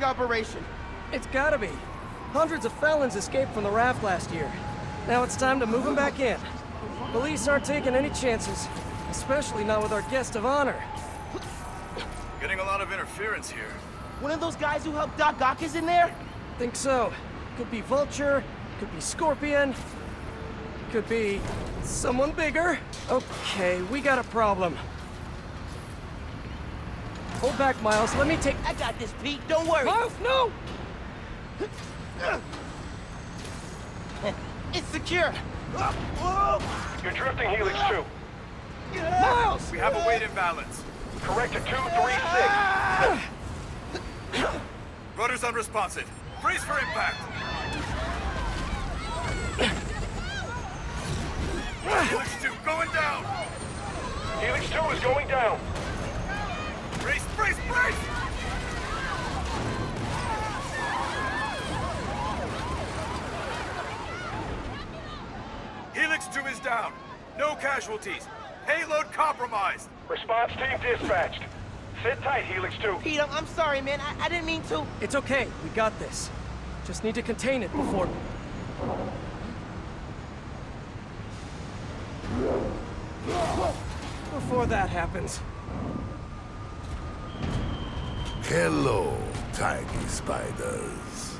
operation. It's gotta be. Hundreds of felons escaped from the raft last year. Now it's time to move them back in. Police aren't taking any chances, especially not with our guest of honor. Getting a lot of interference here. One of those guys who helped Doc Ock is in there? Think so. Could be Vulture, could be Scorpion, could be someone bigger. Okay, we got a problem. Hold back, Miles. Let me take... I got this, Pete. Don't worry. Miles, no! It's secure. You're drifting Helix 2. Miles! We have a weight imbalance. Correct to 236. Rudder's unresponsive. Brace for impact. Helix 2 going down. Helix 2 is going down. Brace, brace, brace! Helix 2 is down. No casualties. Payload compromised. Response team dispatched. Sit tight, Helix 2. Pete, I'm sorry, man. I didn't mean to. It's okay. We got this. Just need to contain it before... Before that happens. Hello, tiny spiders.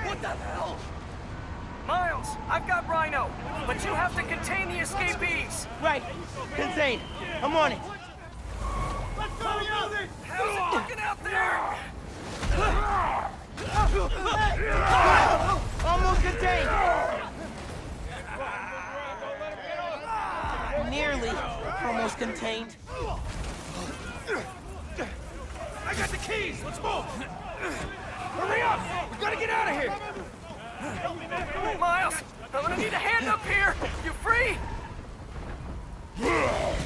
What the hell? Miles, I've got Rhino, but you have to contain the escapees. Right. Contain. I'm on it. How's it looking out there? Almost contained. Nearly. Almost contained. I got the keys. Let's move. Hurry up. We gotta get out of here. Miles, I'm gonna need a hand up here. You free?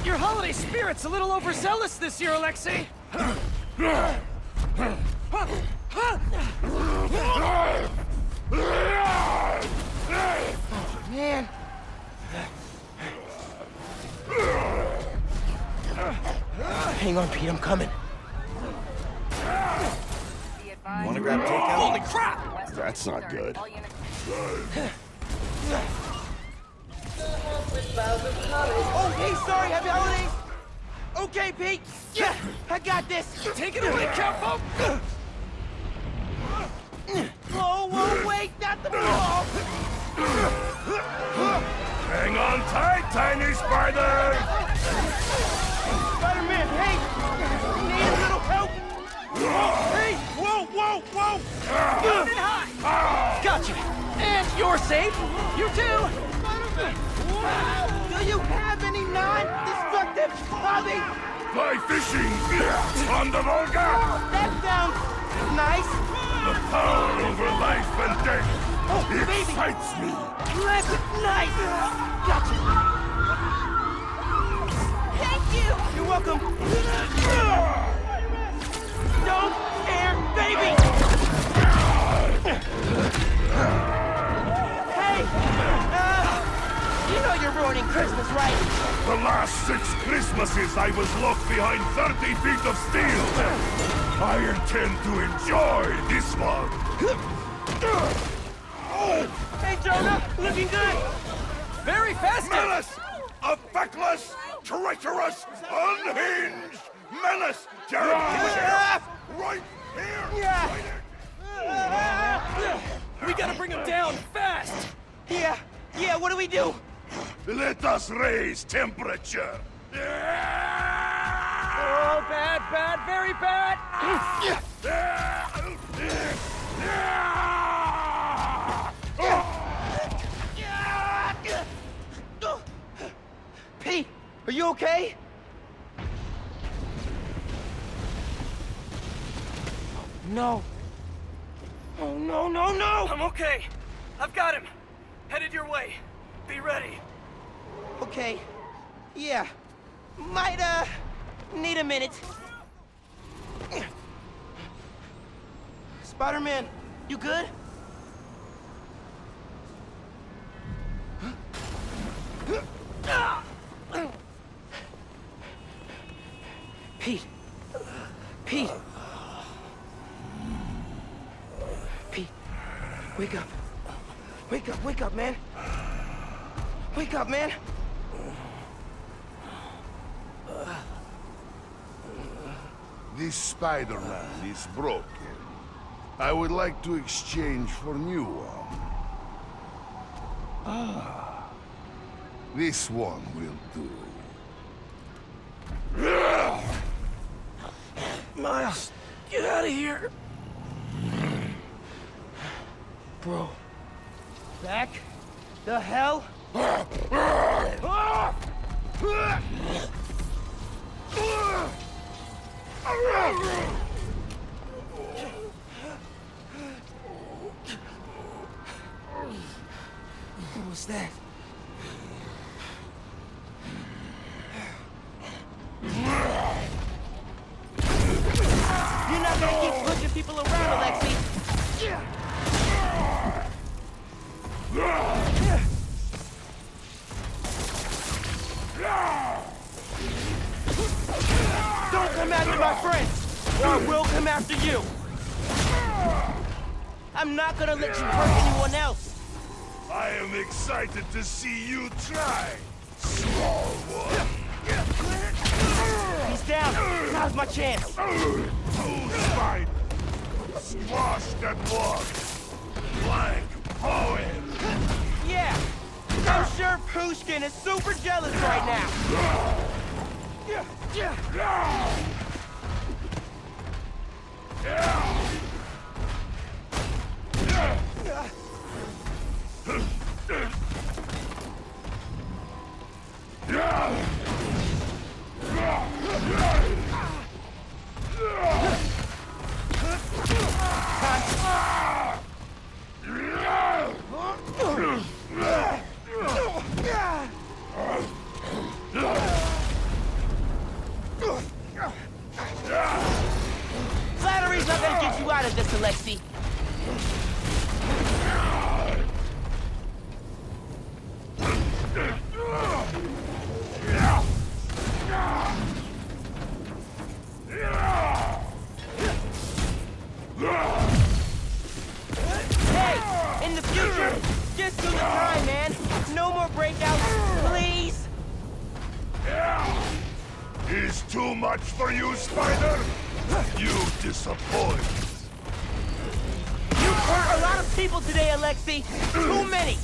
Your holiday spirit's a little overzealous this year, Alexei. Man. Hang on, Pete. I'm coming. Want to grab takeout? Holy crap! That's not good. Oh, hey, sorry. Happy holidays. Okay, Pete. Yeah, I got this. Take it away, Capo! Whoa, whoa, wait, not the ball. Hang on tight, tiny spiders! Spider-Man, hey, need a little help? Hey, whoa, whoa, whoa! Moving high! Gotcha! And you're safe! You too! Do you have any non-destructive hobby? Fly fishing on the Volga! That sounds nice. The power over life and death Oh, baby! excites me! Let's nice! Gotcha! Thank you! You're welcome! Don't scare baby! Hey! You know you're ruining Christmas, right? The last 6 Christmases I was locked behind 30 feet of steel! I intend to enjoy this one! Hey, Jonah! Looking good! Very festive! Menace! A feckless, treacherous, unhinged menace! Jared, right here! Yeah! We gotta bring him down fast! Yeah, what do we do? Let us raise temperature! Oh, bad, bad, very bad! Pete, are you okay? No. Oh, no, no, no! I'm okay. I've got him. Headed your way. Be ready. Okay. Yeah. Might, need a minute. Spider-Man, you good? Pete. Pete. Pete. Wake up. Wake up, man. Wake up, man. This Spider-Man is broken. I would like to exchange for new one. This one will do. Miles, get out of here. Bro. Back the hell? What was that? You're not gonna keep pushing people around, Alexei. Don't come after my friends, or I will come after you. I'm not gonna let you hurt anyone else. I am excited to see you try, small one. He's down. Now's my chance. Oh, Spider! Squash that one! Like poet! Yeah. I'm sure Pushkin is super jealous right now. Flattery's not gonna get you out of this, Alexei. Hey, in the future, just do the time, man. No more breakouts, please. Is too much for you, Spider? You disappoint. You've hurt a lot of people today, Alexei. Too many.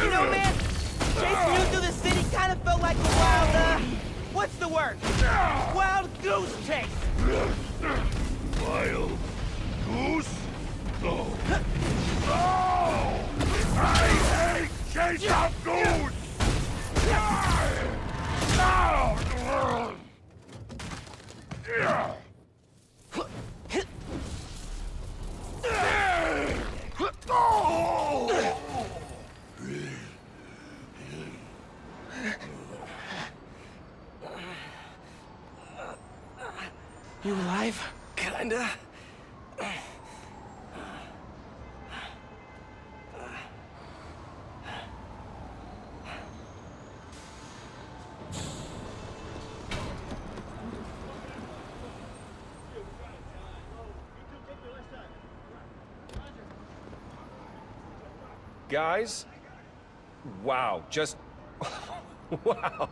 You know, man, chasing you through the city kind of felt like a wild, what's the word? Wild goose chase. Wild goose? No. No! I hate chase of goose! You alive? Kinda. Guys? Wow, just... wow.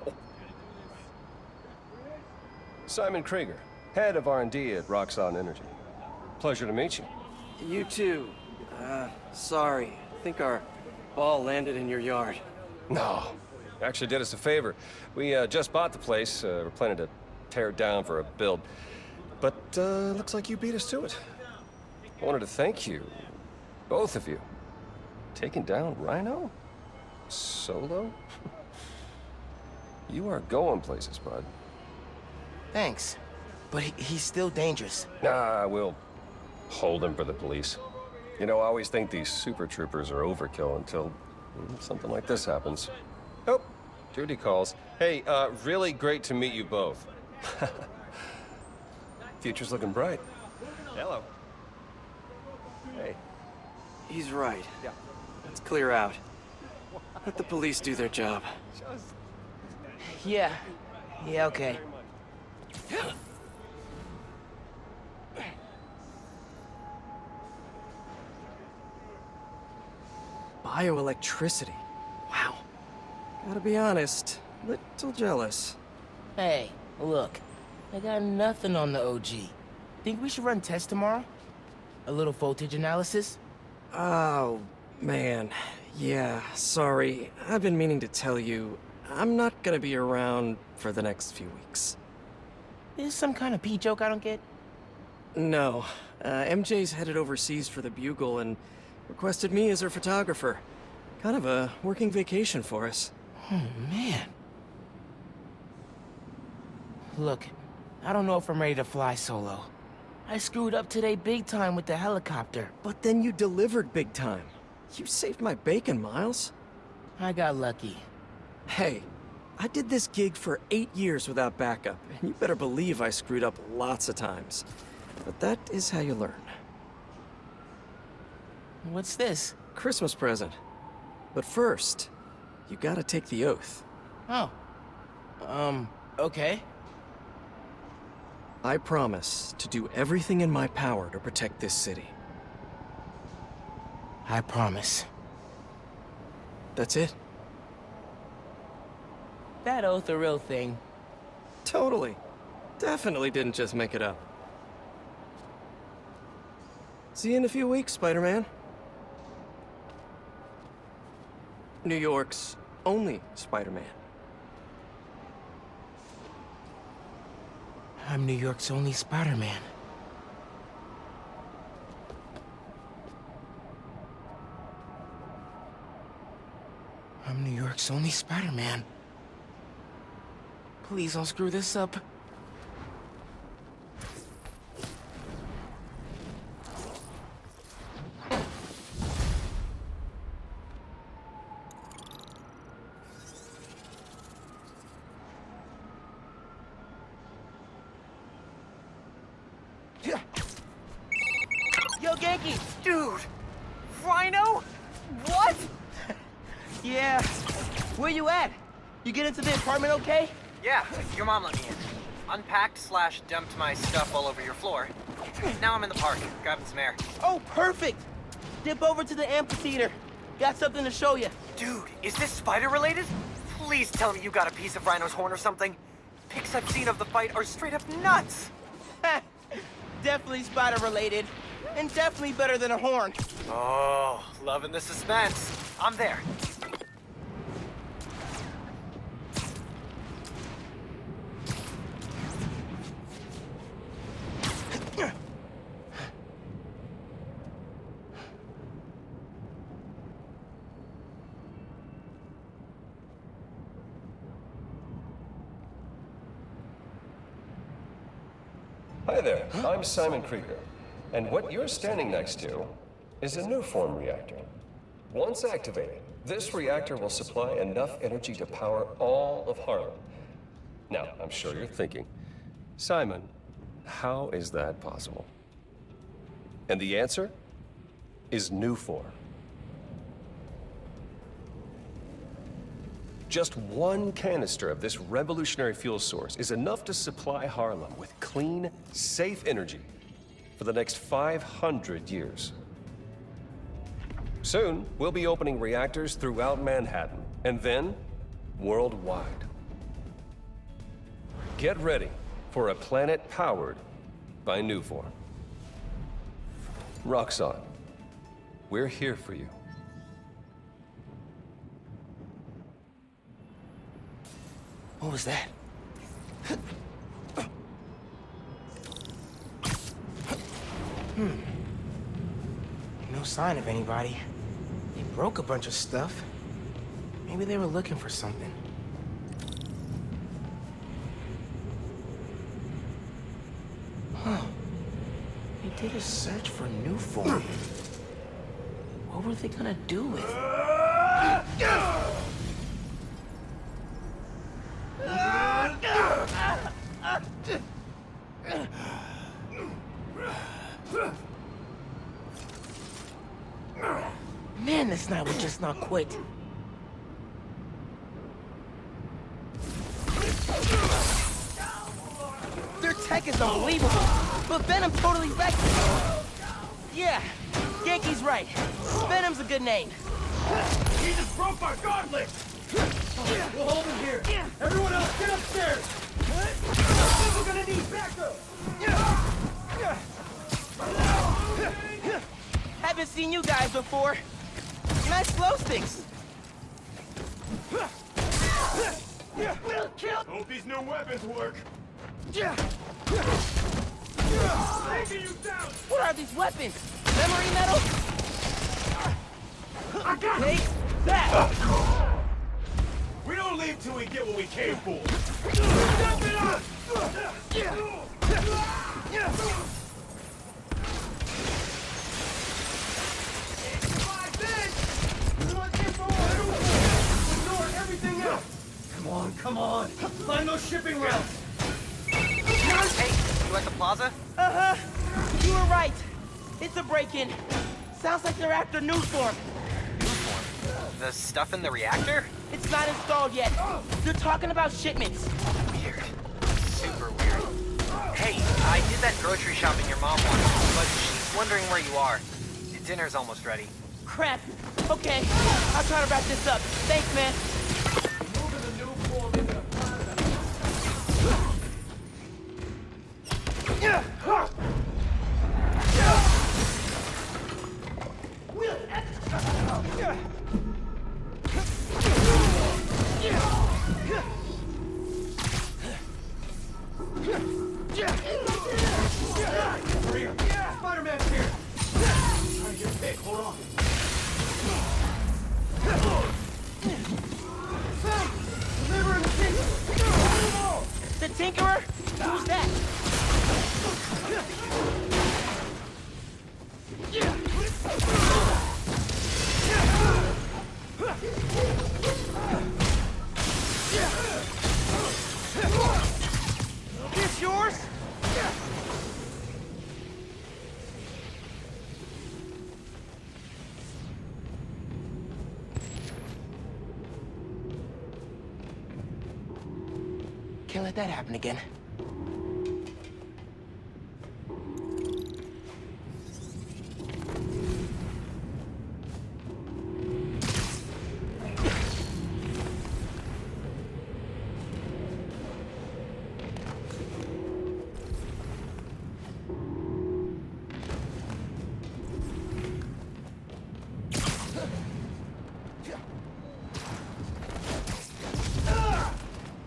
Simon Krieger, head of R&D at Roxxon Energy. Pleasure to meet you. You too. Sorry. I think our ball landed in your yard. No, actually did us a favor. We just bought the place. We're planning to tear it down for a build. But looks like you beat us to it. I wanted to thank you, both of you. Taking down Rhino? Solo? You are going places, bud. Thanks. But he's still dangerous. Nah, we'll hold him for the police. You know, I always think these super troopers are overkill until something like this happens. Oh, Judy calls. Hey, really great to meet you both. Future's looking bright. Hello. Hey. He's right. Yeah. Let's clear out. Let the police do their job. Yeah. Yeah, okay. Bioelectricity. Wow. Gotta be honest, little jealous. Hey, look. I got nothing on the OG. Think we should run tests tomorrow? A little voltage analysis? Oh, man. Yeah, sorry. I've been meaning to tell you, I'm not gonna be around for the next few weeks. Is this some kind of pee joke I don't get? No. MJ's headed overseas for the Bugle and requested me as her photographer. Kind of a working vacation for us. Oh, man. Look, I don't know if I'm ready to fly solo. I screwed up today big time with the helicopter. But then you delivered big time. You saved my bacon, Miles. I got lucky. Hey, I did this gig for 8 years without backup, and you better believe I screwed up lots of times. But that is how you learn. What's this? Christmas present. But first, you gotta take the oath. Oh. Okay. I promise to do everything in my power to protect this city. I promise. That's it? That oath a real thing. Totally. Definitely didn't just make it up. See you in a few weeks, Spider-Man. New York's only Spider-Man. I'm New York's only Spider-Man. I'm New York's only Spider-Man. Please don't screw this up. Yo, Genki! Dude! Rhino? What? Yeah. Where you at? You get into the apartment okay? Yeah, your mom let me in. Unpacked/dumped my stuff all over your floor. Now I'm in the park, grabbing some air. Oh, perfect! Dip over to the amphitheater. Got something to show you. Dude, is this spider-related? Please tell me you got a piece of Rhino's horn or something. Pics I've seen of the fight are straight up nuts! Definitely spider-related. And definitely better than a horn. Oh, loving the suspense. I'm there. Hi there, I'm Simon Krieger. And what you're standing next to is a new form reactor. Once activated, this reactor will supply enough energy to power all of Harlem. Now, I'm sure you're thinking, Simon, how is that possible? And the answer is new form. Just one canister of this revolutionary fuel source is enough to supply Harlem with clean, safe energy for the next 500 years. Soon, we'll be opening reactors throughout Manhattan, and then worldwide. Get ready for a planet powered by Nuform. Roxxon, we're here for you. What was that? No sign of anybody. They broke a bunch of stuff. Maybe they were looking for something. Huh. They did a search for new form. What were they gonna do with it? Man, this night will just not quit. Their tech is unbelievable, but Venom totally wrecked it. Yeah, Yankee's right. Venom's a good name. He just broke my gauntlet! We'll hold him here. Everyone else, get upstairs! We're gonna need backup! Haven't seen you guys before. Nice glow sticks. We'll kill! Hope these new weapons work. Yeah. Taking you down! What are these weapons? Memory metal? I got Take that! We don't leave till we get what we came for. Step it up! Everything else. Come on. Find those shipping routes. Hey, you at the plaza? Uh-huh. You were right. It's a break-in. Sounds like they're after Newsform. The stuff in the reactor? It's not installed yet. They're talking about shipments. Weird. Super weird. Hey, I did that grocery shopping your mom wanted, but she's wondering where you are. Dinner's almost ready. Crap. Okay, I'll try to wrap this up. Thanks, man. Spider-Man's here. Trying to get big. Hold on. Delivering the Tinkerer. The Tinkerer? Who's that? This yours? Can't let that happen again.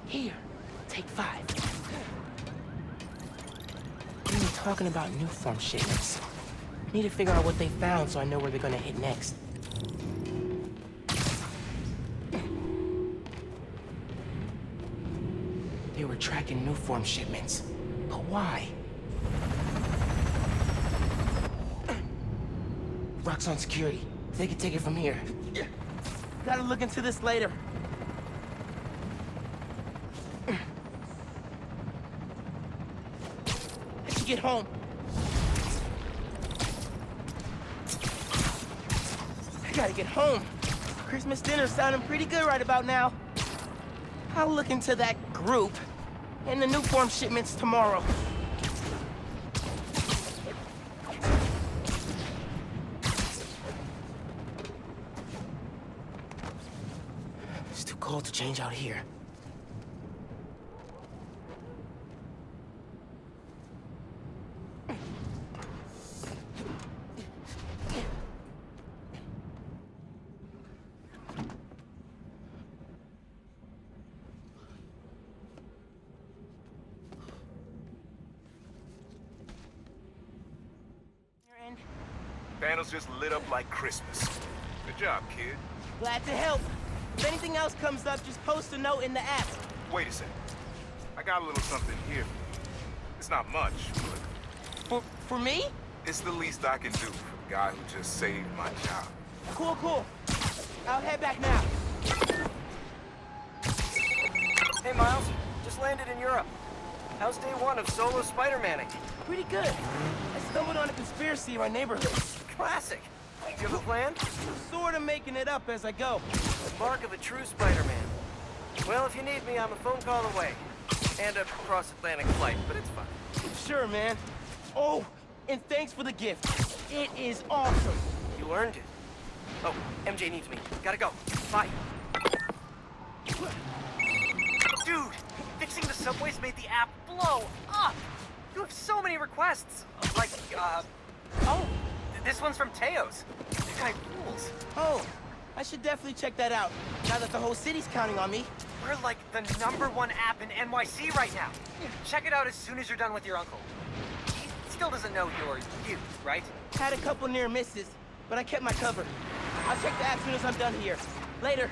Here, take 5. We were talking about new form shipments. Need to figure out what they found so I know where they're gonna hit next. They were tracking new form shipments. But why? Roxxon security. They can take it from here. Gotta look into this later. I should get home. I gotta get home. Christmas dinner's sounding pretty good right about now. I'll look into that group and the new form shipments tomorrow. It's too cold to change out here. Panels just lit up like Christmas. Good job, kid. Glad to help. If anything else comes up, just post a note in the app. Wait a second. I got a little something here. It's not much, but For me? it's the least I can do for the guy who just saved my job. Cool, cool. I'll head back now. Hey, Miles. Just landed in Europe. How's day one of solo Spider-Manning? Pretty good. I stumbled on a conspiracy in my neighborhood. Classic. You have a plan? Sort of making it up as I go. The mark of a true Spider-Man. Well, if you need me, I'm a phone call away. And a cross-Atlantic flight, but it's fine. Sure, man. Oh, and thanks for the gift. It is awesome. You earned it. Oh, MJ needs me. Gotta go. Bye. Dude, fixing the subways made the app blow up. You have so many requests. Like, oh, this one's from Teos. This guy rules. Oh, I should definitely check that out, now that the whole city's counting on me. We're like the #1 app in NYC right now. Check it out as soon as you're done with your uncle. He still doesn't know you're you, right? Had a couple near misses, but I kept my cover. I'll check the app as soon as I'm done here. Later.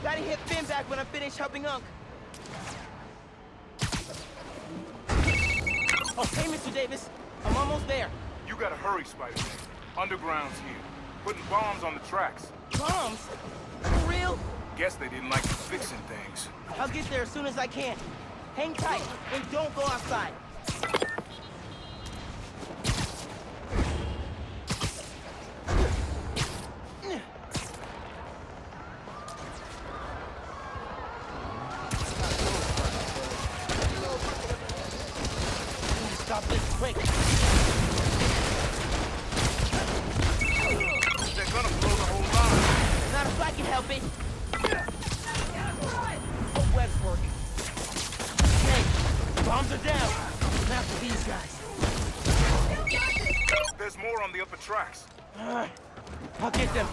Gotta hit Phin back when I finish helping Unc. Oh, hey, Mr. Davis. I'm almost there. You gotta hurry, Spider-Man. Underground's here. Putting bombs on the tracks. Bombs? For real? Guess they didn't like you fixing things. I'll get there as soon as I can. Hang tight and don't go outside. Stop this quick. They're gonna blow the whole line. Not if I can help it. Oh, web's working. Hey, bombs are down. Not for these guys. There's more on the upper tracks. I'll get them.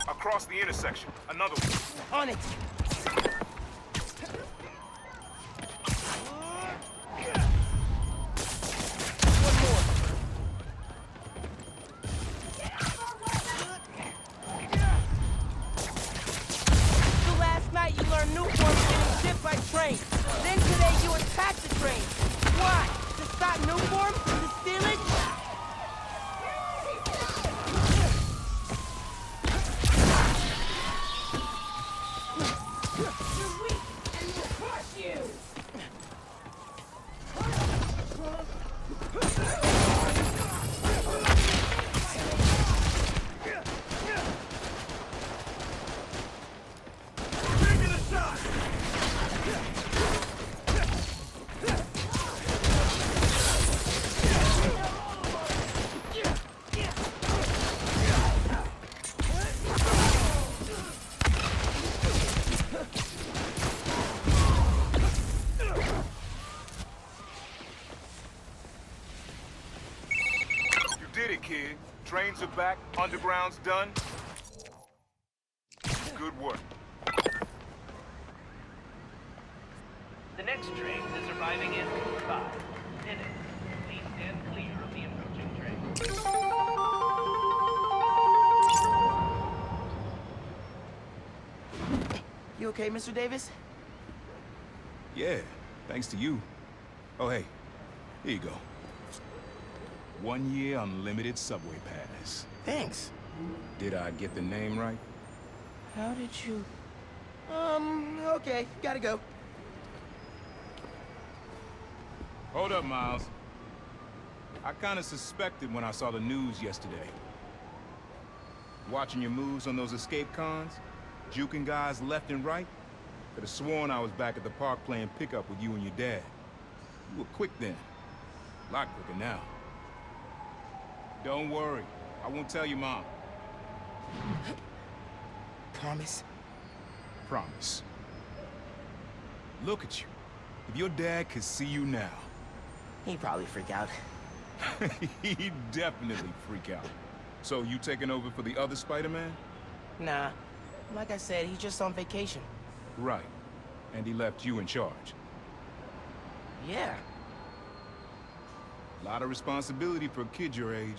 Across the intersection. Another one. On it. One more. So last night you learned new forms getting shipped by train. Then today you attacked the train. Why? To stop new form? To steal it? Did it, kid. Trains are back, underground's done. Good work. The next train is arriving in 5 minutes. Please stand clear of the approaching train. You okay, Mr. Davis? Yeah, thanks to you. Oh, hey, here you go. 1 year unlimited subway pass. Thanks. Did I get the name right? How did you... okay, gotta go. Hold up, Miles. I kinda suspected when I saw the news yesterday. Watching your moves on those escape cons, juking guys left and right, could have sworn I was back at the park playing pickup with you and your dad. You were quick then. Lot quicker now. Don't worry. I won't tell your mom. Promise? Promise. Look at you. If your dad could see you now, He'd probably freak out. he'd definitely freak out. So you taking over for the other Spider-Man? Nah. Like I said, he's just on vacation. Right. And he left you in charge. Yeah. A lot of responsibility for a kid your age.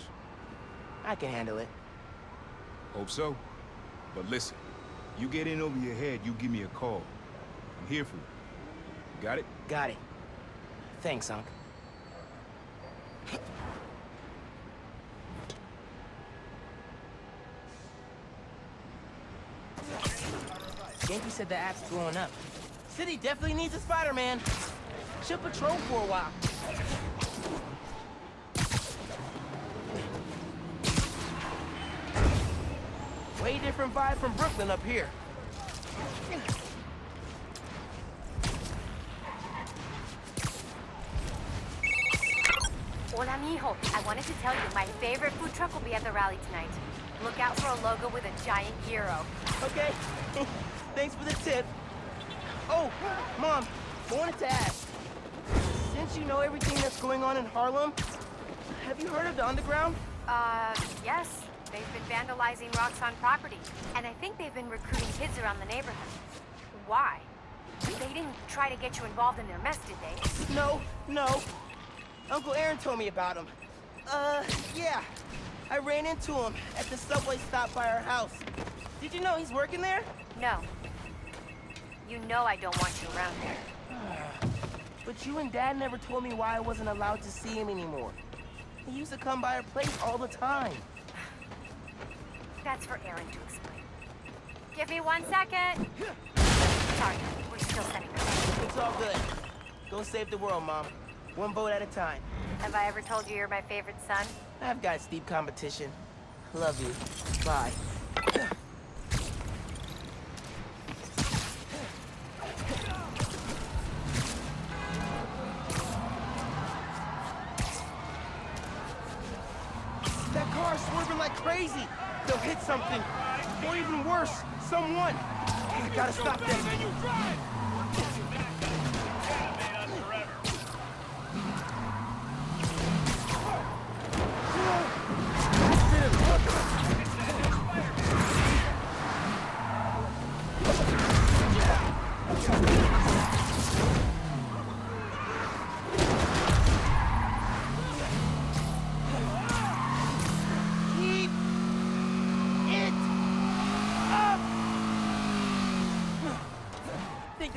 I can handle it. Hope so. But listen, you get in over your head, you give me a call. I'm here for you. Got it? Got it. Thanks, Unc. Yankee said the app's blowing up. City definitely needs a Spider-Man. Should patrol for a while. Way different vibe from Brooklyn up here. Hola, mijo. I wanted to tell you my favorite food truck will be at the rally tonight. Look out for a logo with a giant hero. Okay. Thanks for the tip. Oh, Mom, I wanted to ask. Since you know everything that's going on in Harlem, have you heard of the Underground? Yes. They've been vandalizing Roxxon property, and I think they've been recruiting kids around the neighborhood. Why? They didn't try to get you involved in their mess, did they? No. Uncle Aaron told me about him. Yeah. I ran into him at the subway stop by our house. Did you know he's working there? No. You know I don't want you around here. But you and Dad never told me why I wasn't allowed to see him anymore. He used to come by our place all the time. That's for Aaron to explain. Give me 1 second. Sorry, we're still setting up. It's all good. Go save the world, Mom. One vote at a time. Have I ever told you you're my favorite son? I've got steep competition. Love you. Bye. That car's swerving like crazy. They'll hit something. Or even worse, someone. I gotta stop them.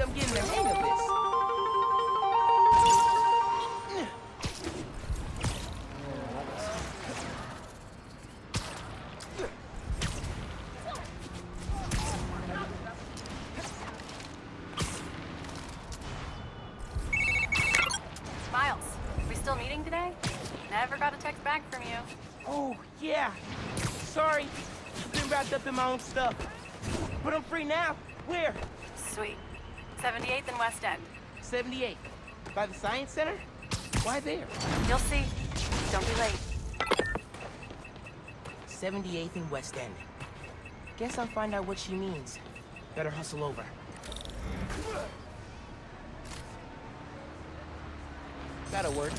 I'm getting the hang of this. Miles, we still meeting today? Never got a text back from you. Oh, yeah. Sorry. I've been wrapped up in my own stuff. But I'm free now. Where? Sweet. 78th and West End. 78. By the Science Center? Why there? You'll see. Don't be late. 78th and West End. Guess I'll find out what she means. Better hustle over. That'll work.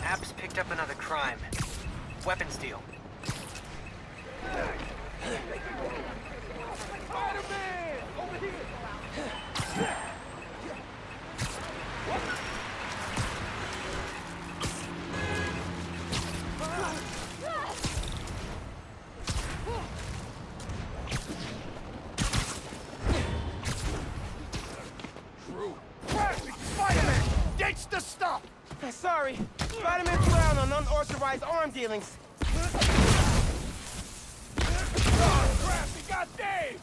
App's picked up another crime. Weapons deal. Sorry. Spider-Man frown on unauthorized arm dealings. Oh, crap! He got Dave!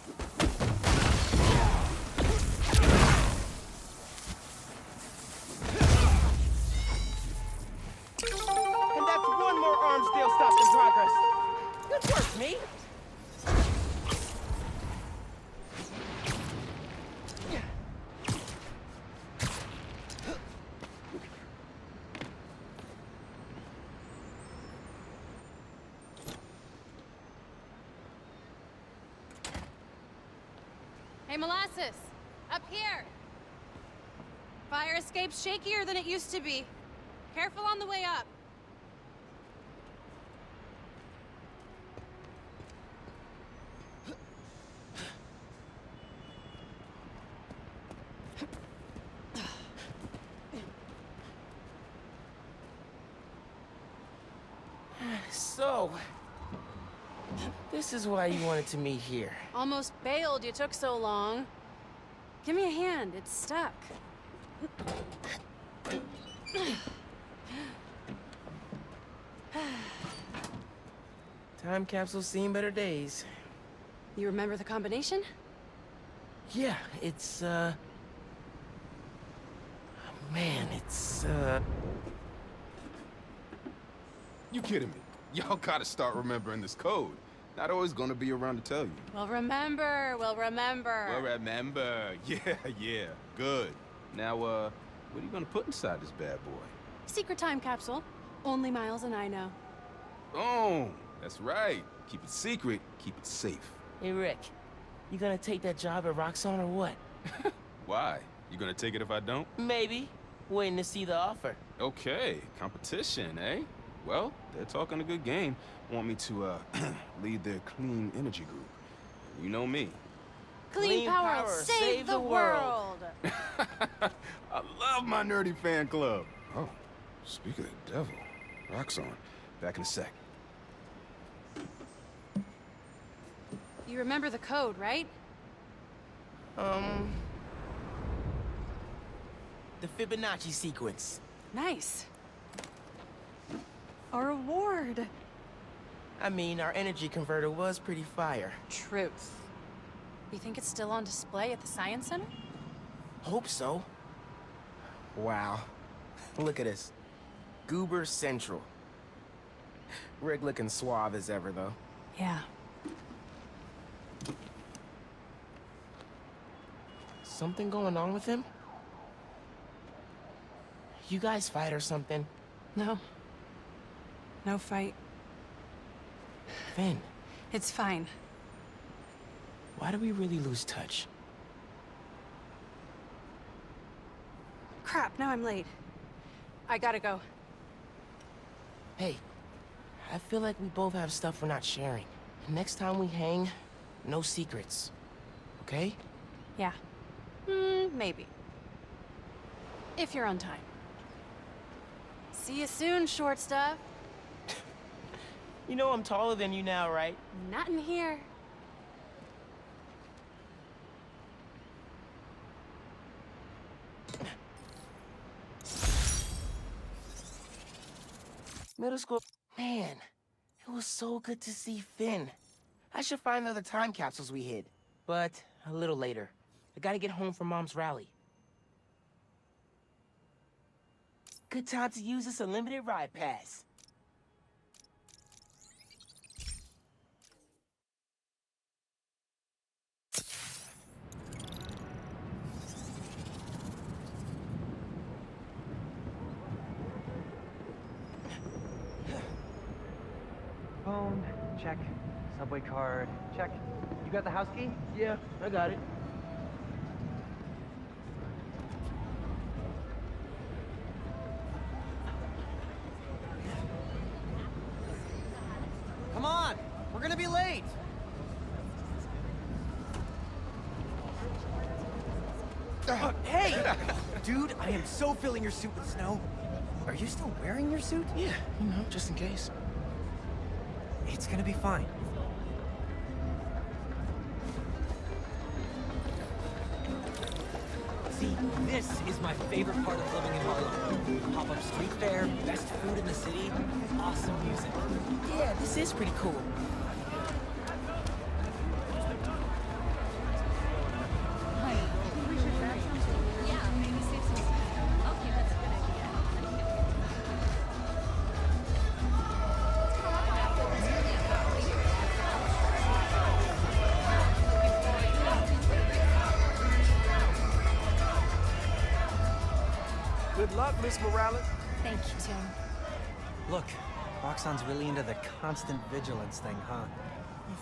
And that's one more arms deal stopped in progress. Good work, me. Hey, Molasses! Up here! Fire escape's shakier than it used to be. Careful on the way up. So, this is why you wanted to meet here. Almost bailed you took so long. Give me a hand, it's stuck. Time capsule's seen better days. You remember the combination? Yeah, it's, man, it's, You kidding me? Y'all gotta start remembering this code. Not always gonna be around to tell you. We'll remember, we'll remember. Well, remember. Yeah. Good. Now, what are you gonna put inside this bad boy? Secret time capsule. Only Miles and I know. Oh, that's right. Keep it secret, keep it safe. Hey, Rick, you gonna take that job at Roxxon or what? Why? You gonna take it if I don't? Maybe. Waiting to see the offer. Okay, competition, eh? Well, they're talking a good game. Want me to, lead their clean energy group. You know me. Clean power, save the world. I love my nerdy fan club. Oh, speak of the devil. Roxxon. Back in a sec. You remember the code, right? The Fibonacci sequence. Nice. A reward. I mean, our energy converter was pretty fire. Truth. You think it's still on display at the Science Center? Hope so. Wow. Look at us. Goober Central. Rick looking suave as ever, though. Yeah. Something going on with him? You guys fight or something? No. No fight. Phin, It's fine. why do we really lose touch? Crap, now I'm late. I gotta go. Hey, I feel like we both have stuff we're not sharing. Next time we hang, no secrets. Okay? Yeah. Maybe. If you're on time. See you soon, short stuff. You know I'm taller than you now, right? Not in here. Middle school. Man, it was so good to see Phin. I should find the other time capsules we hid. But a little later. I gotta get home from Mom's rally. Good time to use this unlimited ride pass. Phone, check. Subway card, check. You got the house key? Yeah, I got it. Come on! We're gonna be late! Hey! Dude, I am so filling your suit with snow. Are you still wearing your suit? Yeah, you know, just in case. It's gonna be fine. See, This is my favorite part of living in Harlem. Pop-up street fair, best food in the city, awesome music. Yeah, this is pretty cool. Good luck, Miss Morales. Thank you, Tim. Look, Roxxon's really into the constant vigilance thing, huh?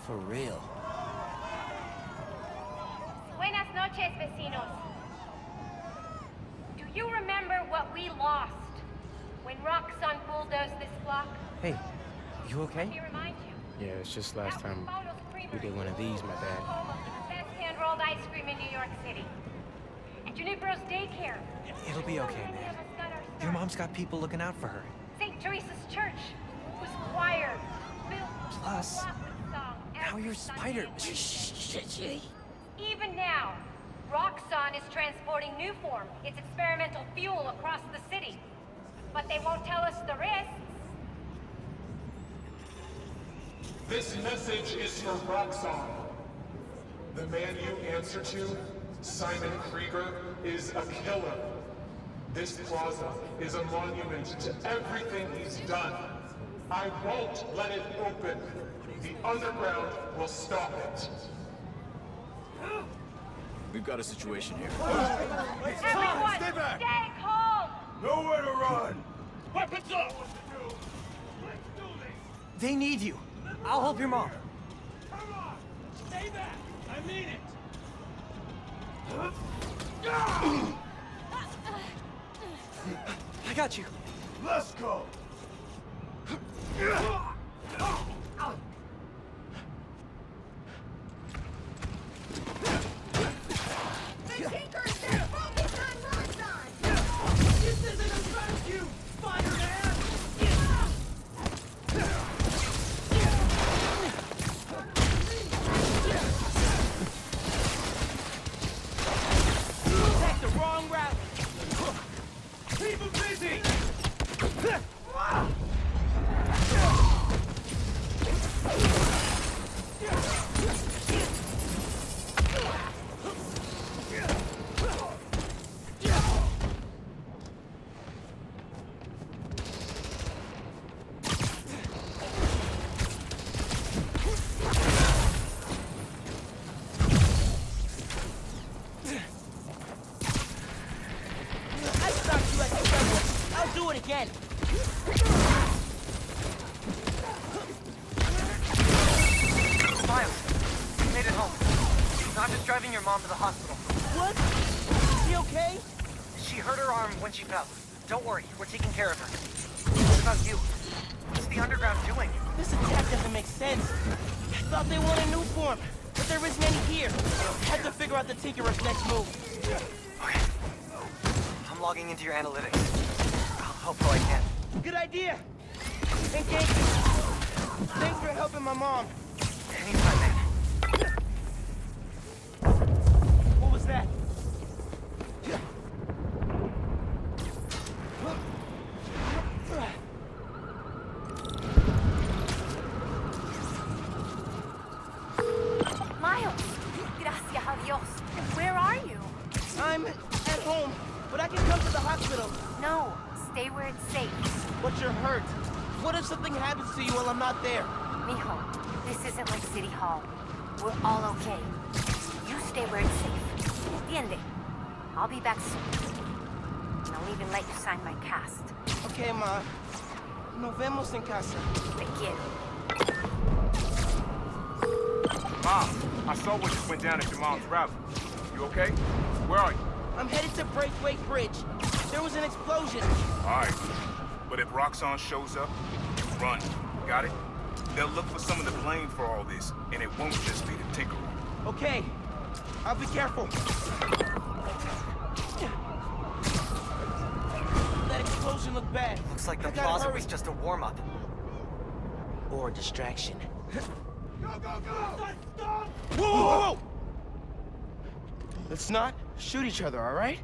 For real. Buenas noches, vecinos. Do you remember what we lost when Roxxon bulldozed this block? Hey, you okay? He remind you? Yeah, it's just last time we did one of these, my bad. Home of the best hand-rolled ice cream in New York City. And Junipero's daycare. It'll be okay, man. Your mom's got people looking out for her. St. Teresa's Church was choir, built Plus, a block with song now every you're Sunday. Spider. Even now, Roxxon is transporting Newform, its experimental fuel, across the city. But they won't tell us the risks. This message is for Roxxon. The man you answer to, Simon Krieger, is a killer. This plaza is a monument to everything he's done. I won't let it open. The underground will stop it. We've got a situation here. Everyone, stay calm! Nowhere to run! Weapons up! They need you. I'll help your mom. Come on! Stay back! I mean it! I got you. Let's go! Take the wrong route. Keep him busy! I stopped you at the subway. I'll do it again. Miles, you made it home. No, I'm just driving your mom to the hospital. What? Is she okay? She hurt her arm when she fell. Don't worry, we're taking care of her. What about you? What's the underground doing? This attack doesn't make sense. I thought they wanted new form, but there isn't any here. Had to figure out the Tinkerer's next move. Okay. I'm logging into your analytics. I'll help how I can. Good idea. Engage. Thanks for helping my mom. Anytime, man. What was that? Miles! Gracias a Dios. Where are you? I'm at home, but I can come to the hospital. No, stay where it's safe. But you're hurt. What if something happens to you while I'm not there? Mijo, this isn't like City Hall. We're all okay. You stay where it's safe. Entiende? I'll be back soon. And I'll even let you sign my cast. Okay, Ma. Nos vemos en casa. Te quiero. Mom, I saw what just went down at your mom's rally. You okay? Where are you? I'm headed to Braithwaite Bridge. There was an explosion. All right. But if Roxxon shows up, run. Got it? They'll look for some of the blame for all this, and it won't just be the Tinkerer. Okay. I'll be careful. That explosion looked bad. Looks like the I gotta plaza hurry. was just a warm-up. Or a distraction. Go, go, go! Whoa, whoa, whoa! Let's not shoot each other, all right?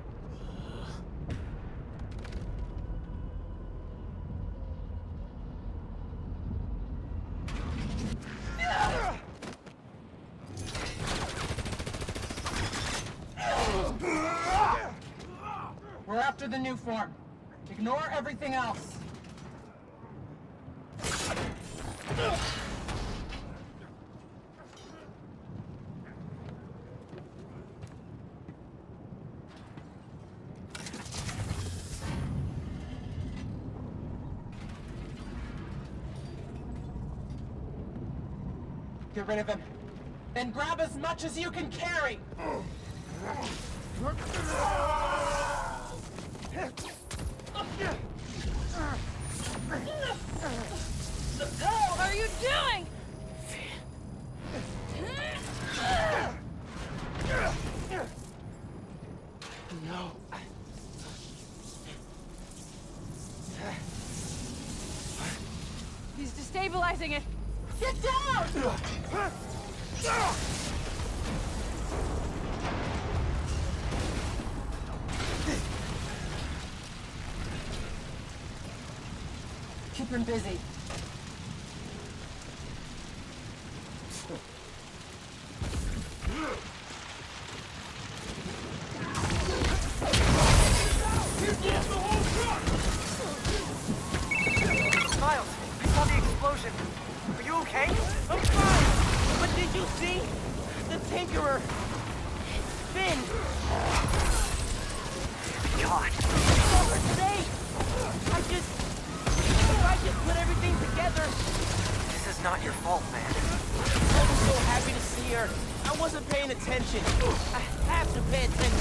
We're after the new form. Ignore everything else. Get rid of him. And grab as much as you can carry! What the hell are you doing? No. He's destabilizing it. Get down! Keep him busy. Miles, I saw the explosion. Are you okay? I'm fine! But did you see? The Tinkerer! Phin! God. For her sake! If I just put everything together... This is not your fault, man. I was so happy to see her. I wasn't paying attention. I have to pay attention.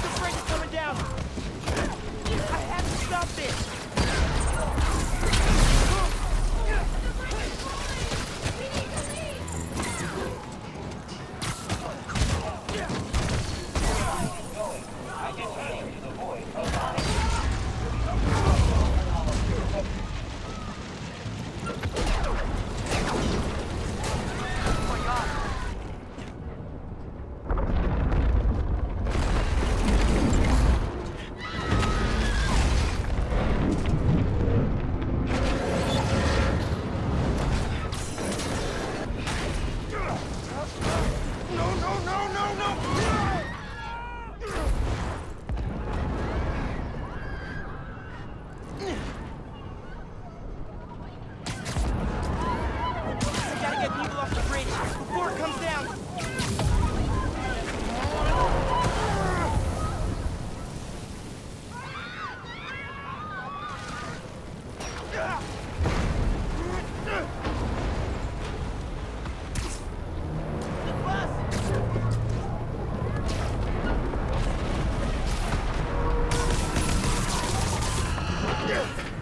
The bridge is coming down. I have to stop this.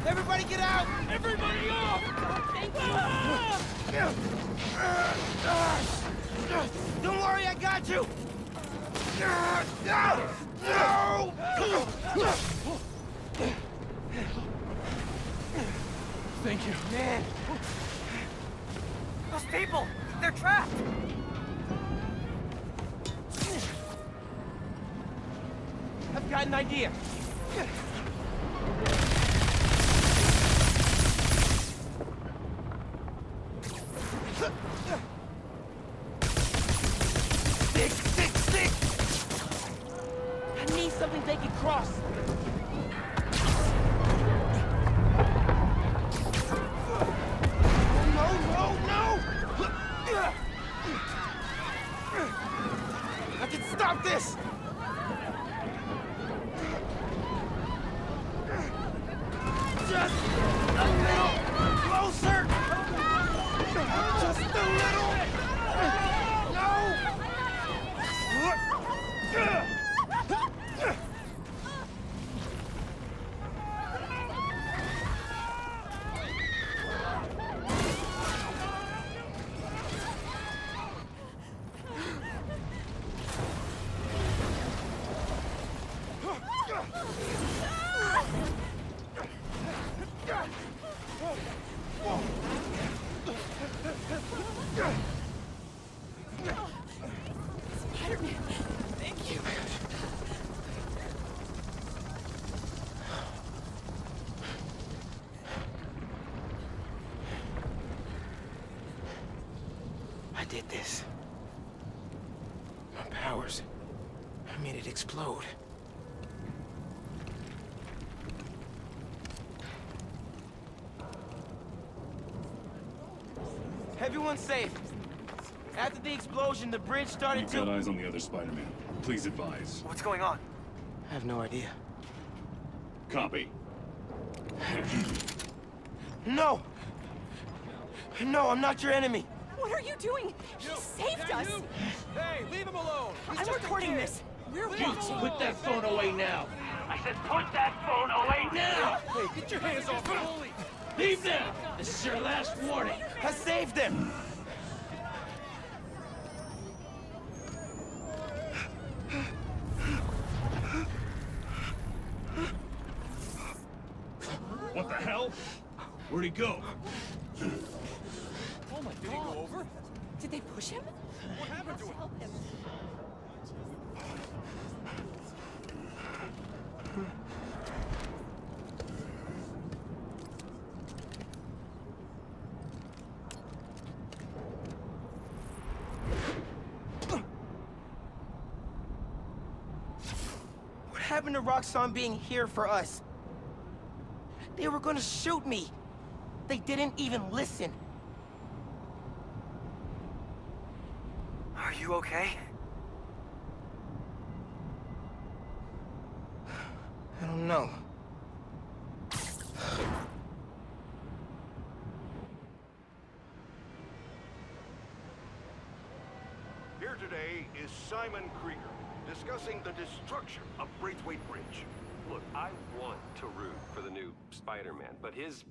Everybody get out! Everybody off! Thank you! Don't worry, I got you! No! Thank you. Man! Those people! They're trapped! I've got an idea. Stick! I need something they can cross. No! I can stop this! Just a little closer! Just a little! No! I did this. My powers. I made it explode. Everyone's safe. After the explosion, the bridge started We've got eyes on the other Spider-Man. Please advise. What's going on? I have no idea. Copy. No! No, I'm not your enemy. What are you doing? He saved us! Hey, leave him alone! I'm recording this! We're watching! Put that phone away now. I said put that phone away now! Hey, get your hands off him! Leave now! This is your last warning. I saved him! What the hell? Where'd he go? Oh my, did he go over? Did they push him? What happened to him? Help him. What happened to Roxxon being here for us? They were gonna shoot me. They didn't even listen. Are you okay? I don't know. Here today is Simon Krieger, discussing the destruction of Braithwaite Bridge. Look, I want to root for the new Spider-Man, but his,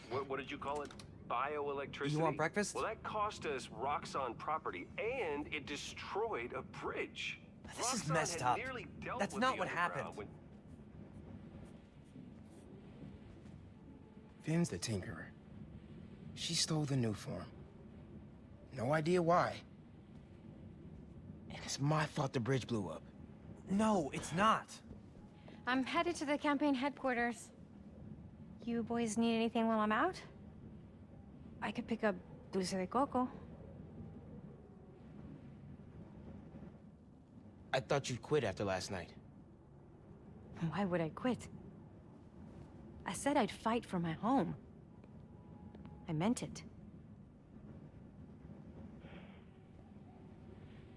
what did you call it? Bioelectricity? You want breakfast? Well, that cost us Roxxon property, and it destroyed a bridge. This is Roxxon messed had up. nearly dealt That's with not the what underground happened. when- Phin's the Tinkerer. She stole the new form. No idea why. And it's my fault the bridge blew up. No, it's not. I'm headed to the campaign headquarters. You boys need anything while I'm out? I could pick up dulce de coco. I thought you'd quit after last night. Why would I quit? I said I'd fight for my home. I meant it.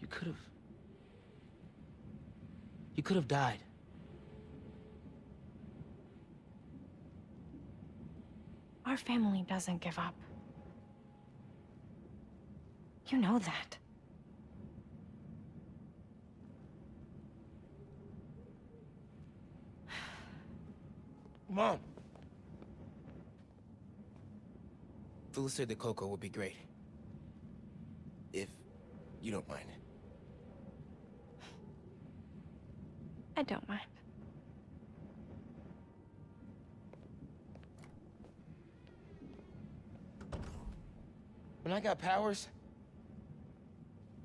You could have died. Our family doesn't give up. You know that. Mom! Dulce de coco would be great. If you don't mind. I don't mind. When I got powers,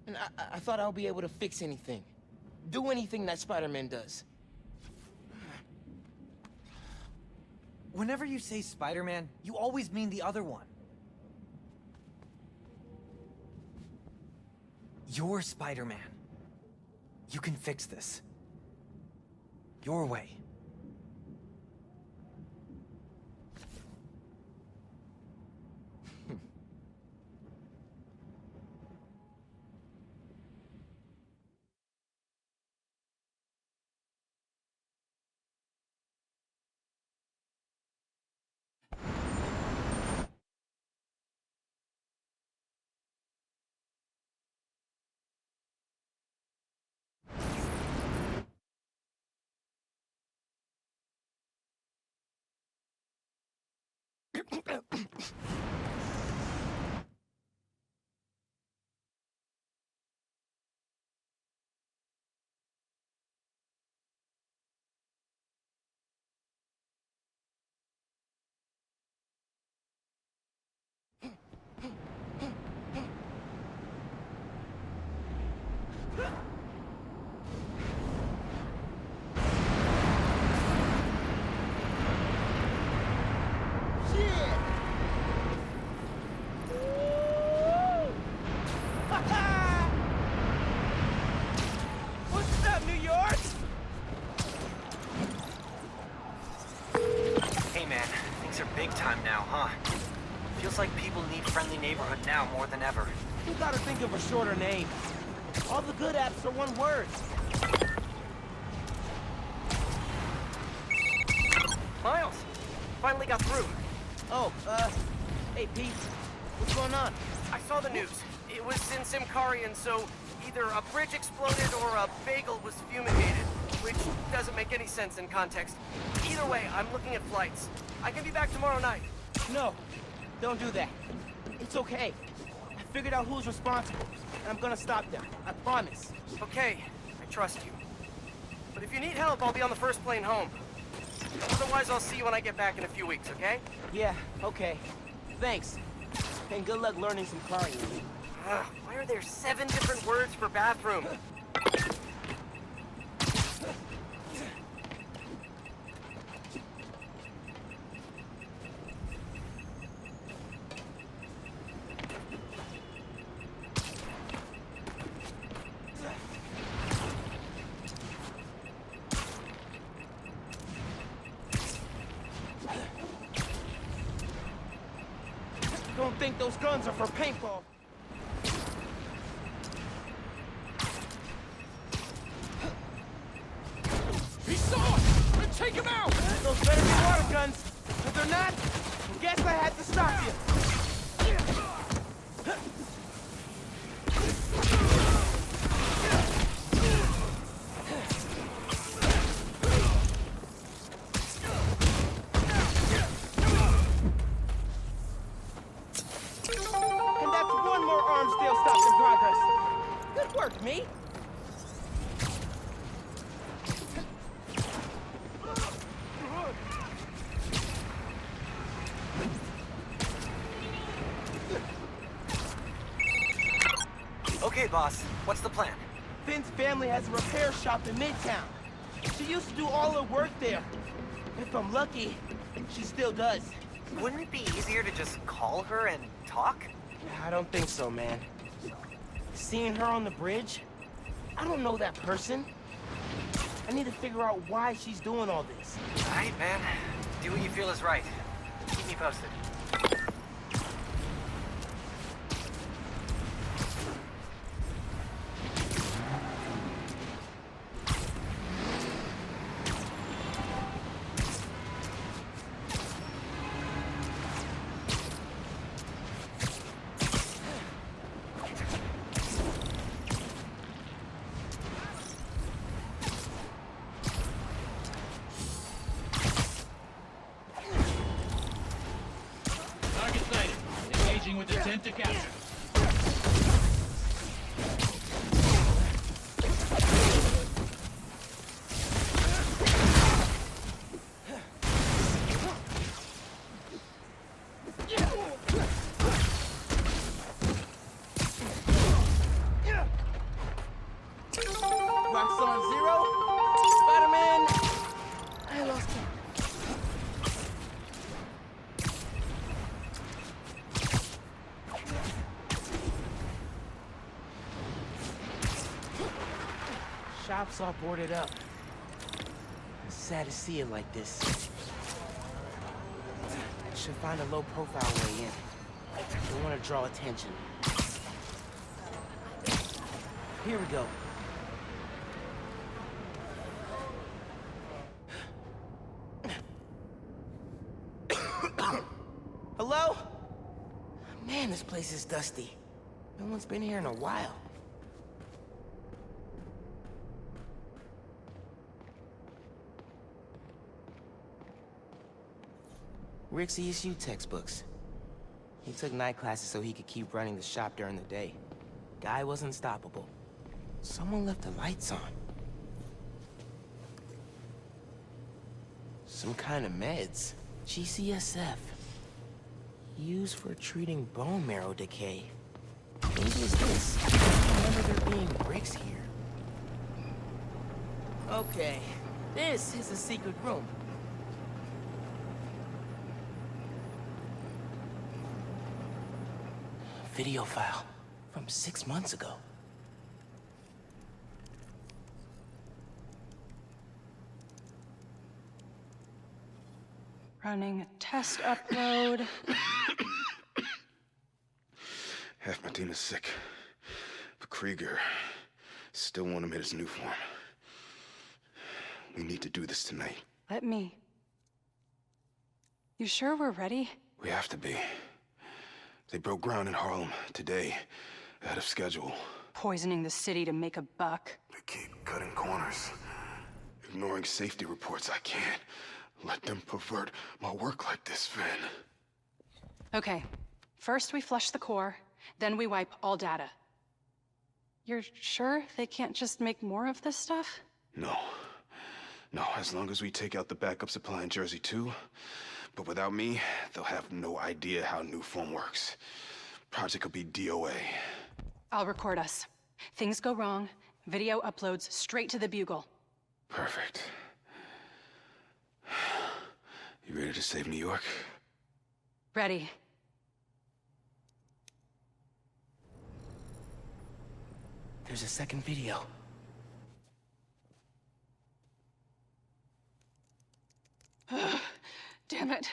and I thought I would be able to fix anything. Do anything that Spider-Man does. Whenever you say Spider-Man, you always mean the other one. You're Spider-Man. You can fix this. Your way. Things are big time now, huh? Feels like people need friendly neighborhood now more than ever. You gotta think of a shorter name. All the good apps are one word. Miles! Finally got through. Oh, hey Pete. What's going on? I saw the news. It was in Simkarian, so either a bridge exploded or a bagel was fumigated, which doesn't make any sense in context. Either way, I'm looking at flights. I can be back tomorrow night. No, don't do that. It's okay. I figured out who's responsible, and I'm gonna stop them. I promise. Okay, I trust you. But if you need help, I'll be on the first plane home. Otherwise, I'll see you when I get back in a few weeks, okay? Yeah, okay. Thanks. And good luck learning some Karian. Why are there 7 different words for bathroom? Don't think those guns are for paintball. He saw us! And take him out! Those better be water guns. If they're not, I guess I had to stop you. And that's one more arm still stopped in progress. Good work, me. Okay, boss. What's the plan? Phin's family has a repair shop in Midtown. She used to do all her work there. If I'm lucky, she still does. Wouldn't it be easier to just call her and talk? I don't think so, man. Seeing her on the bridge? I don't know that person. I need to figure out why she's doing all this. All right, man. Do what you feel is right. Keep me posted. Target sighted. Engaging with intent to capture. Roxxon 0, Spider-Man. I lost him. Shop's all boarded up. It's sad to see it like this. Should find a low-profile way in. Don't want to draw attention. Here we go. Hello? Man, this place is dusty. No one's been here in a while. Rick's ESU textbooks. He took night classes so he could keep running the shop during the day. Guy was unstoppable. Someone left the lights on. Some kind of meds. GCSF. Used for treating bone marrow decay. What is this? I don't remember there being bricks here. Okay, this is a secret room. Video file from 6 months ago. Running a test upload. Half my team is sick. But Krieger still want him in his new form. We need to do this tonight. Let me. You sure we're ready? We have to be. They broke ground in Harlem today, ahead of schedule. Poisoning the city to make a buck. They keep cutting corners, ignoring safety reports. I can't let them pervert my work like this, Phin. Okay. First we flush the core, then we wipe all data. You're sure they can't just make more of this stuff? No. No, as long as we take out the backup supply in Jersey too. But without me, they'll have no idea how Nuform works. Project will be DOA. I'll record us. Things go wrong, video uploads straight to the Bugle. Perfect. You ready to save New York? Ready. There's a second video. Damn it.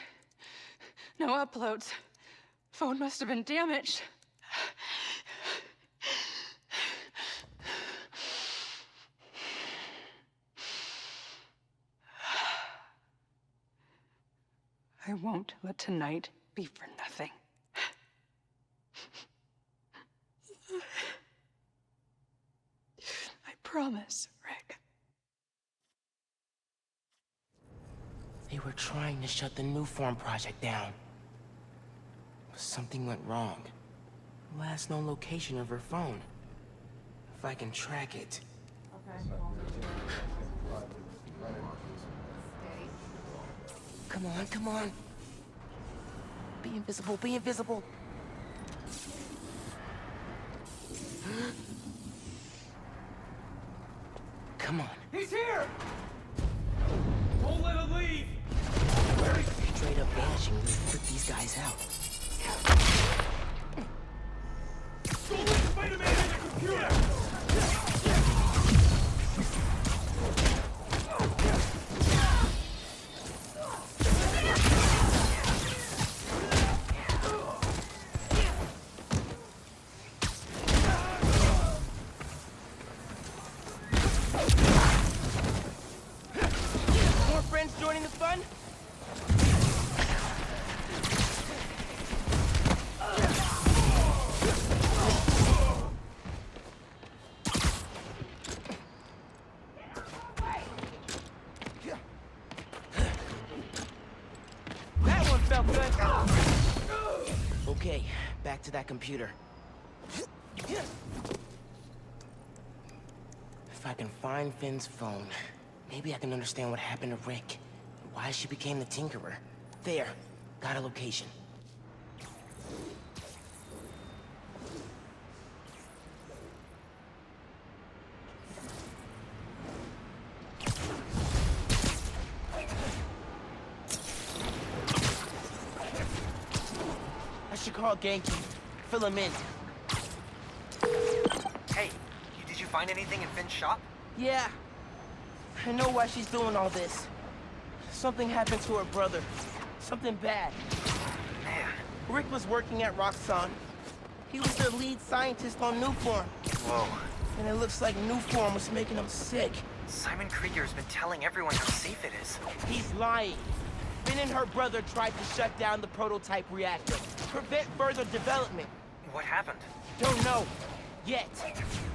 No uploads. Phone must have been damaged. I won't let tonight be for nothing. I promise, Rick. They were trying to shut the Nuform project down. But something went wrong. Last known location of her phone. If I can track it. Come on, come on. Be invisible, be invisible. Come on. He's here! Don't let him leave! Straight up vanishing will freak these guys out. Go let Spider-Man in the computer! More friends joining the fun? That one felt good. Okay, back to that computer. If I can find Phin's phone, maybe I can understand what happened to Rick. Why she became the Tinkerer. There, got a location. I should call Genki. Fill him in. Hey, did you find anything in Phin's shop? Yeah. I know why she's doing all this. Something happened to her brother. Something bad. Man. Rick was working at Roxxon. He was their lead scientist on Nuform. Whoa. And it looks like Nuform was making him sick. Simon Krieger's been telling everyone how safe it is. He's lying. Phin and her brother tried to shut down the prototype reactor. Prevent further development. What happened? Don't know. Yet.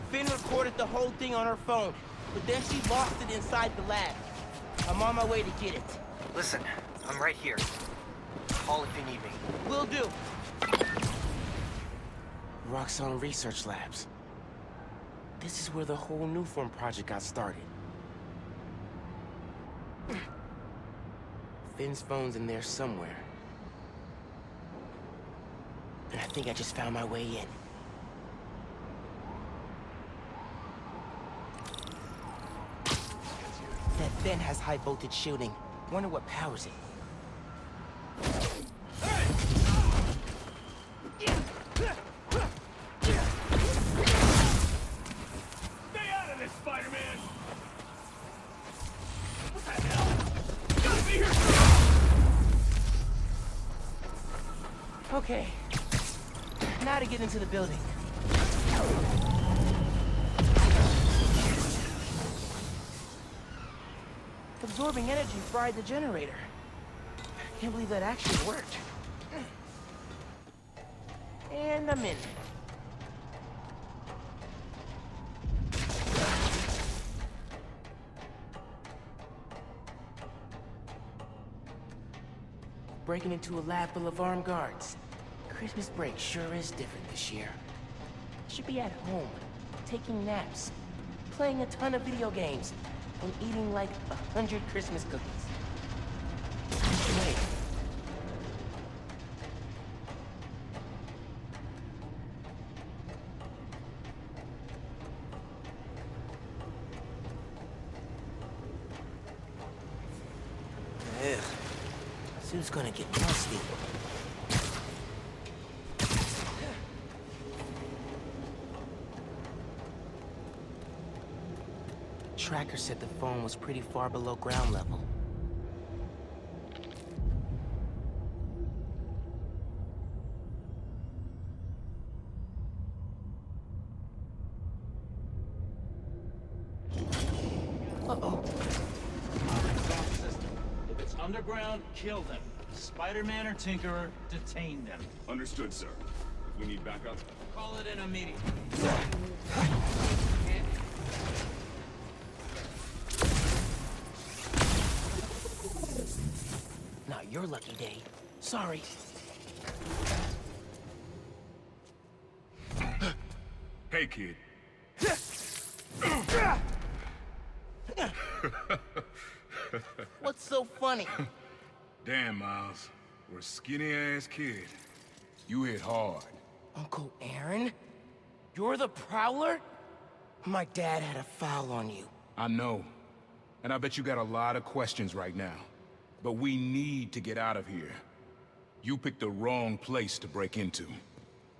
Phin recorded the whole thing on her phone. But then she lost it inside the lab. I'm on my way to get it. Listen, I'm right here. Call if you need me. Will do. Roxxon Research Labs. This is where the whole Nuform project got started. Phin's phone's in there somewhere. And I think I just found my way in. That vent has high voltage shielding. Wonder what powers it. Stay out of this, Spider-Man! What the hell? You gotta be here! Okay. Now to get into the building. Absorbing energy fried the generator. Can't believe that actually worked. And I'm in. Breaking into a lab full of armed guards. Christmas break sure is different this year. Should be at home, taking naps, playing a ton of video games, and eating like 100 Christmas cookies. Wait. Ugh. Suit's gonna get musty. Tracker said the phone was pretty far below ground level. Uh-oh. If it's underground, kill them. Spider-Man or Tinkerer, detain them. Understood, sir. If we need backup, Call it in a meeting. Not your lucky day. Sorry. Hey, kid. What's so funny? Damn, Miles. We're a skinny-ass kid. You hit hard. Uncle Aaron? You're the Prowler? My dad had a foul on you. I know. And I bet you got a lot of questions right now. But we need to get out of here. You picked the wrong place to break into.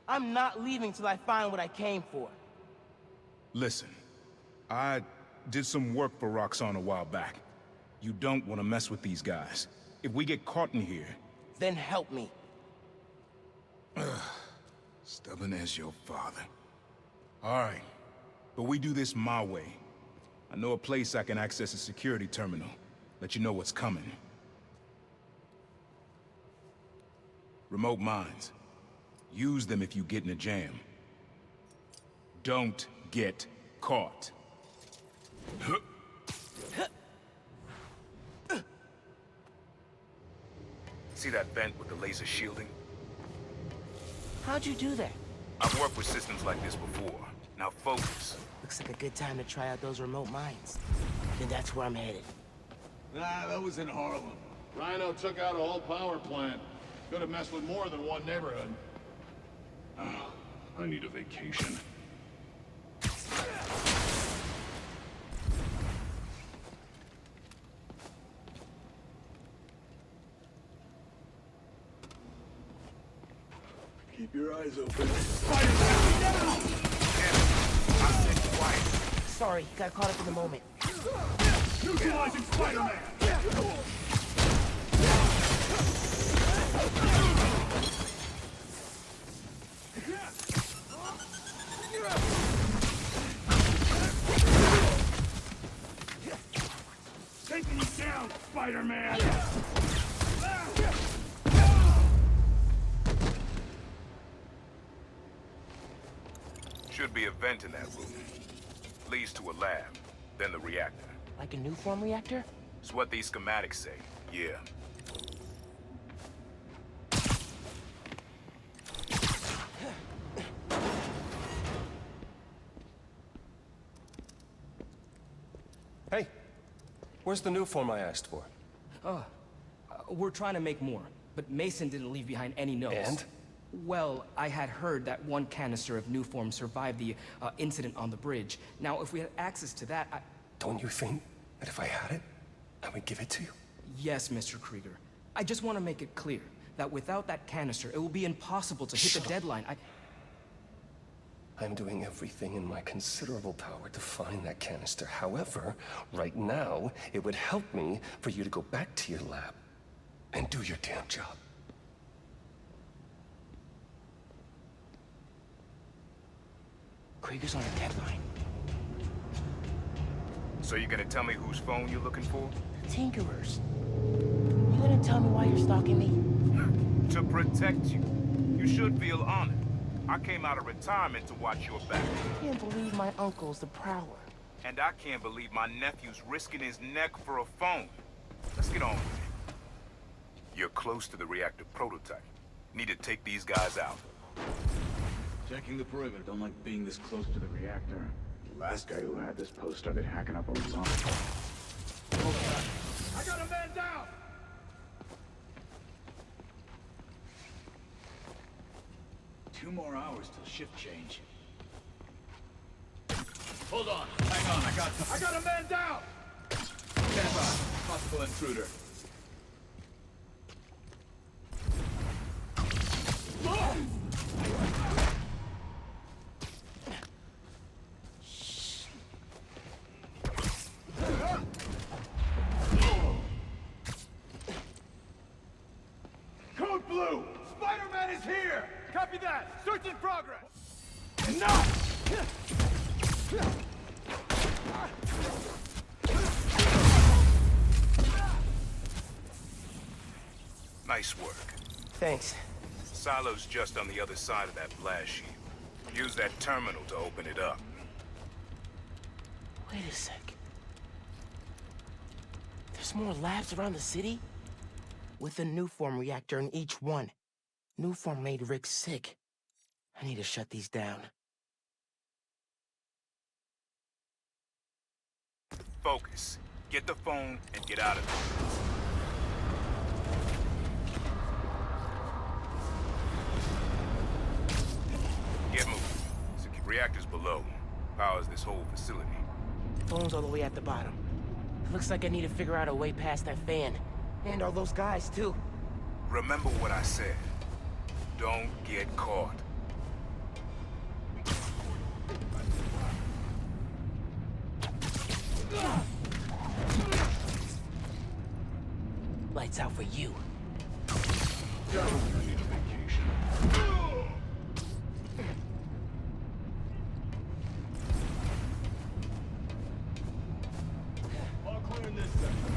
I'm not leaving till I find what I came for. Listen, I did some work for Roxxon a while back. You don't want to mess with these guys. If we get caught in here... Then help me. Stubborn as your father. All right, but we do this my way. I know a place I can access a security terminal. Let you know what's coming. Remote mines. Use them if you get in a jam. Don't get caught. See that vent with the laser shielding? How'd you do that? I've worked with systems like this before. Now focus. Looks like a good time to try out those remote mines. Then that's where I'm headed. Nah, that was in Harlem. Rhino took out a whole power plant. Could have messed with more than one neighborhood. Oh, I need a vacation. Keep your eyes open. Spider-Man! I said quiet. Sorry, got caught up in the moment. Neutralizing Spider-Man! Taking you down, Spider-Man! Should be a vent in that room. Leads to a lab, then the reactor. Like a new form reactor? It's what these schematics say, yeah. Hey, where's the new form I asked for? We're trying to make more, but Mason didn't leave behind any notes. And? Well, I had heard that one canister of new form survived the incident on the bridge. Now, if we had access to that, Don't you think that if I had it, I would give it to you? Yes, Mr. Krieger. I just want to make it clear that without that canister, it will be impossible to hit the deadline. I'm doing everything in my considerable power to find that canister. However, right now, it would help me for you to go back to your lab and do your damn job. Krieger's on a deadline. So you're gonna tell me whose phone you're looking for? Tinkerers. You gonna tell me why you're stalking me? To protect you. You should feel honored. I came out of retirement to watch your back. I can't believe my uncle's the Prowler. And I can't believe my nephew's risking his neck for a phone. Let's get on with it. You're close to the reactor prototype. Need to take these guys out. Checking the perimeter. Don't like being this close to the reactor. The last guy who had this post started hacking up on his own. I got a man down! Two more hours till shift change. Hold on. Hang on, I got a man down! Stand by. Possible intruder. Code Blue! Spider-Man is here! Copy that! Search in progress! Nice work. Thanks. Silo's just on the other side of that blast shield. Use that terminal to open it up. Wait a sec. There's more labs around the city? With a Nuform reactor in each one. Nuform made Rick sick. I need to shut these down. Focus. Get the phone and get out of there. Get moving. Secure reactors below. Powers this whole facility. Phone's all the way at the bottom. Looks like I need to figure out a way past that fan. And all those guys, too. Remember what I said. Don't get caught. Lights out for you. I need a vacation. All clear in this sector.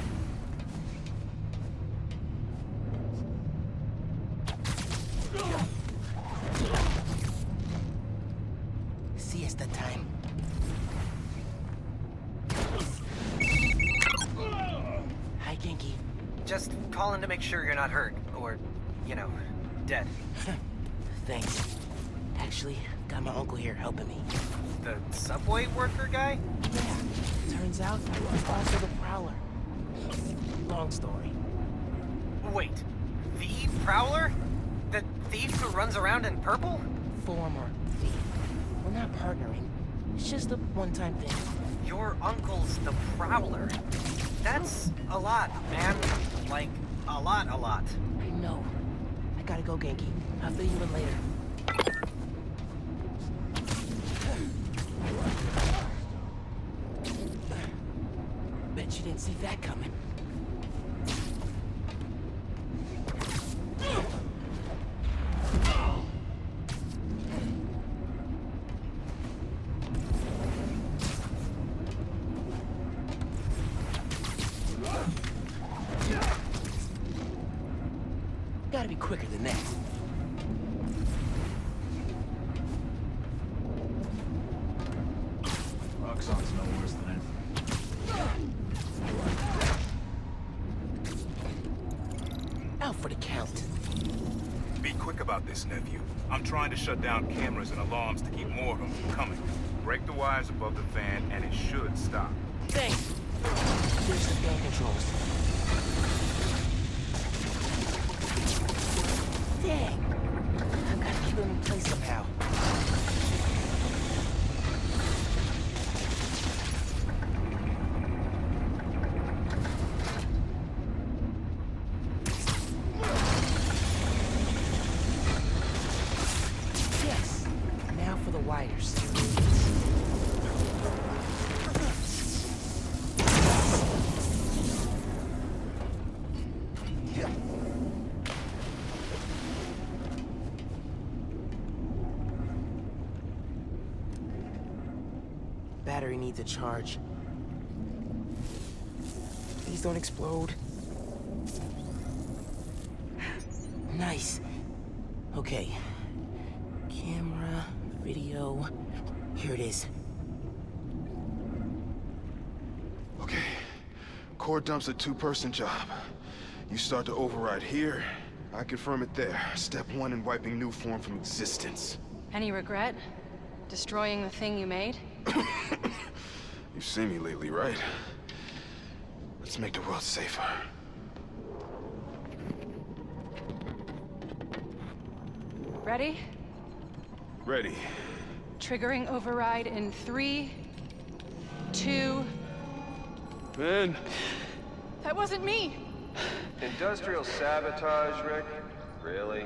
Siesta time. Hi, Genki. Just calling to make sure you're not hurt, or, you know, dead. Thanks. Actually, got my uncle here helping me. The subway worker guy? Yeah. Turns out he was also the Prowler. Long story. Wait, the Prowler? The thief who runs around in purple? Former thief. We're not partnering. It's just a one-time thing. Your uncle's the Prowler. That's a lot, man. Like, a lot. I know. I gotta go, Genki. I'll fill you in later. Bet you didn't see that coming. Gotta be quicker than that. Roxxon's no worse than it. Out for the count. Be quick about this, nephew. I'm trying to shut down cameras and alarms to keep more of them from coming. Break the wires above the fan and it should stop. Thanks. There's the fan controls. Dang. I've got to keep them in place somehow. Yes. Now for the wires. battery needs a charge. Please don't explode. Nice. Okay. Camera, video. Here it is. Okay. Core dump's a two-person job. You start to override here, I confirm it there. Step 1 in wiping new form from existence. Any regret? Destroying the thing you made? You've seen me lately, right? Let's make the world safer. Ready? Ready. Triggering override in 3, 2... Phin! That wasn't me! Industrial sabotage, Rick? Really?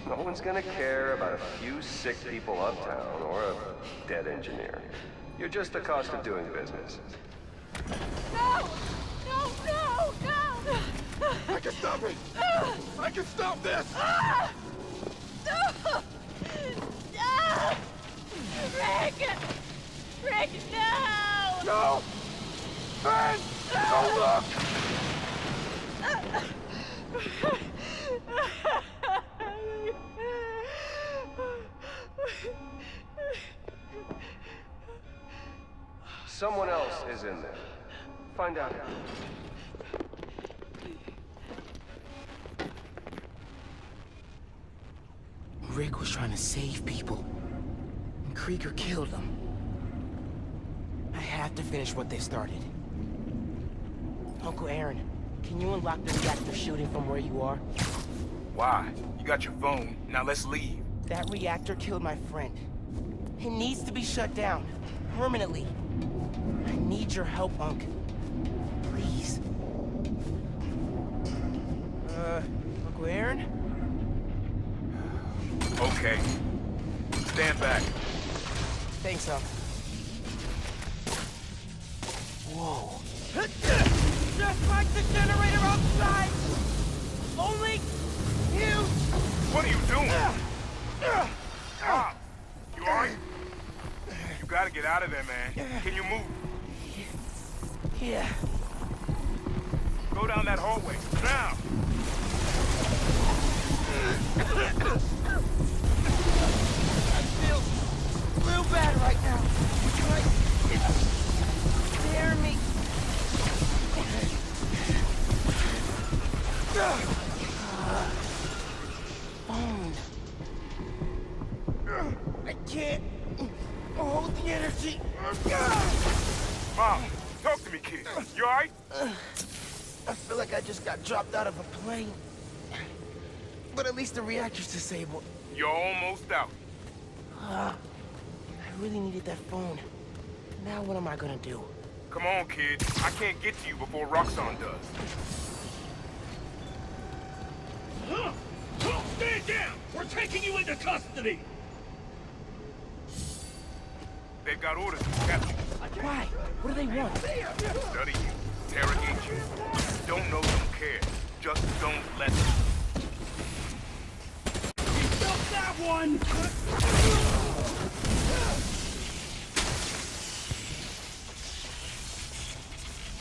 No one's gonna care about a few sick people uptown or a dead engineer. You're just the cost of doing business. No! No, no, no! I can stop it! I can stop this! No! No! Rick! Rick, no! No! Phin! Don't look! Someone else is in there. Find out. Rick was trying to save people, and Krieger killed them. I have to finish what they started. Uncle Aaron, can you unlock the reactor shooting from where you are? Why? You got your phone. Now let's leave. That reactor killed my friend. It needs to be shut down, permanently. I need your help, Unc. Please. Uncle Aaron? Okay. Stand back. Thanks, Unc. Whoa. Just like the generator outside! Only huge! What are you doing? Stop! You alright? You gotta get out of there, man. Can you move? Yeah. Go down that hallway. Now! I feel real bad right now. Like it's tearing me. I can't hold the energy. Mom, talk to me, kid. You alright? I feel like I just got dropped out of a plane. But at least the reactor's disabled. You're almost out. I really needed that phone. Now what am I gonna do? Come on, kid. I can't get to you before Roxxon does. Stand down! We're taking you into custody! They've got orders to capture you. Why? What do they want? Study you, interrogate you. Don't know, don't care. Just don't let them. We felt that one!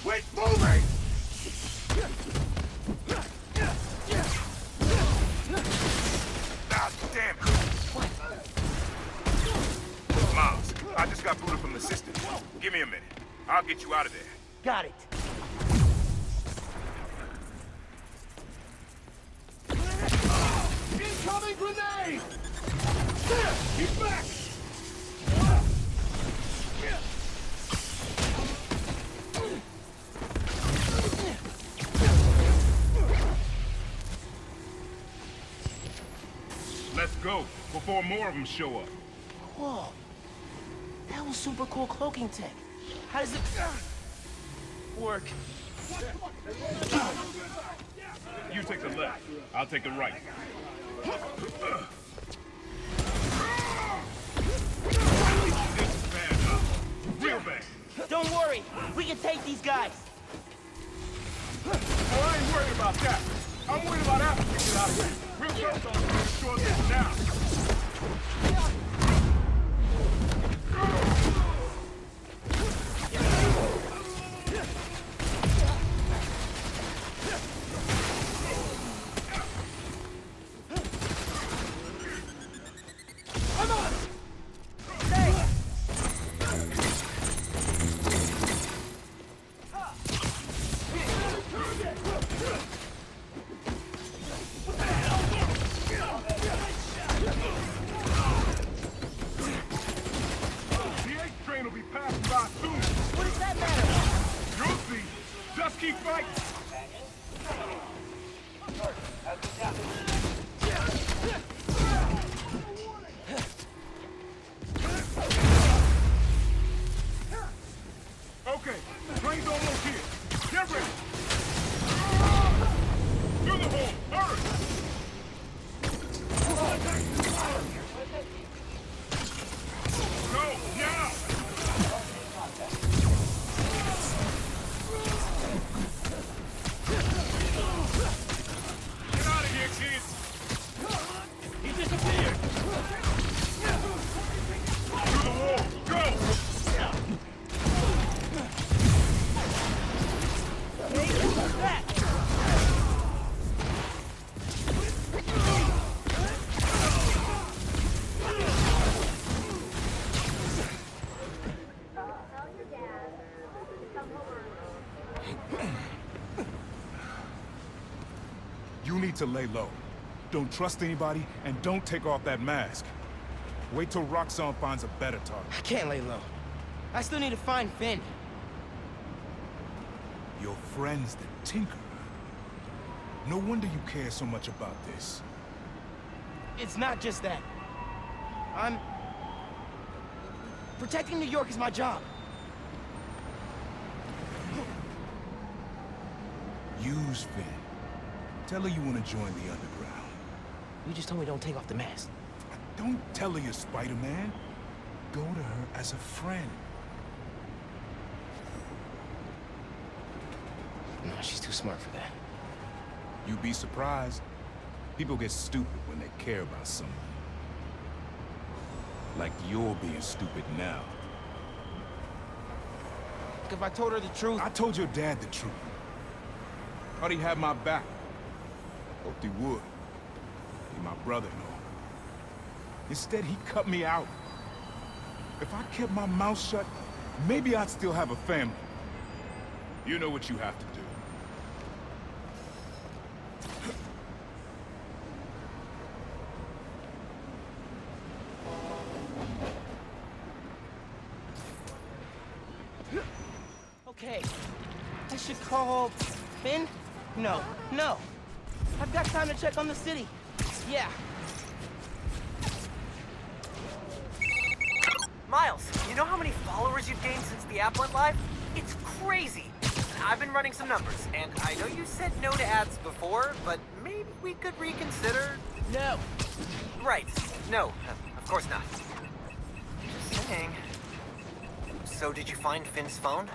Quit moving! Ah, damn it! Miles, I just got booted from the system. Give me a minute. I'll get you out of there. Got it. Incoming grenade! He's back! Let's go, before more of them show up. Whoa. That was super cool cloaking tech. How does it work? You take the left. I'll take the right. This is bad, huh? Real bad. Don't worry. We can take these guys. Well, I ain't worried about that. I'm worried about after we get out of here. We'll go on to destroy this now. need to lay low. Don't trust anybody, and don't take off that mask. Wait till Roxxon finds a better target. I can't lay low. I still need to find Phin. Your friend's the Tinkerer. No wonder you care so much about this. It's not just that. Protecting New York is my job. Use Phin. Tell her you want to join the underground. You just told me don't take off the mask. Don't tell her you're Spider-Man. Go to her as a friend. No, she's too smart for that. You'd be surprised. People get stupid when they care about someone. Like you're being stupid now. If I told her the truth... I told your dad the truth. Thought he'd have my back. Hoped he would. Be my brother-in-law. Instead, he cut me out. If I kept my mouth shut, maybe I'd still have a family. You know what you have to do. Okay. I should call Phin? No. I've got time to check on the city. Yeah. Miles, you know how many followers you've gained since the app went live? It's crazy. I've been running some numbers, and I know you said no to ads before, but maybe we could reconsider... No. Right. No, of course not. Just saying. So did you find Phin's phone?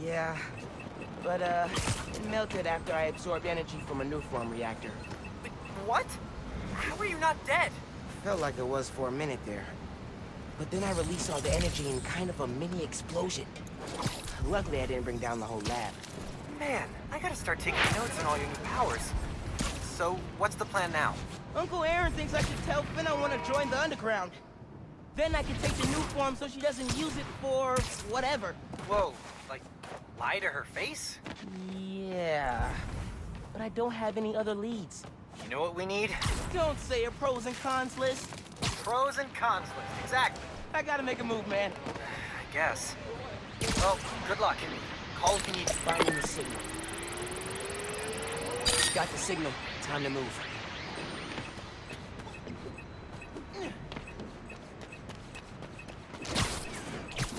Yeah. But, it melted after I absorbed energy from a Nuform reactor. What? How are you not dead? Felt like it was for a minute there. But then I released all the energy in kind of a mini explosion. Luckily, I didn't bring down the whole lab. Man, I gotta start taking notes on all your new powers. So, what's the plan now? Uncle Aaron thinks I should tell Phin I want to join the underground. Then I can take the Nuform so she doesn't use it for whatever. Whoa, like, lie to her face? Yeah. But I don't have any other leads. You know what we need? Don't say a pros and cons list. Pros and cons list, exactly. I gotta make a move, man. I guess. Well, good luck. Call if you need to find the signal. Got the signal. Time to move.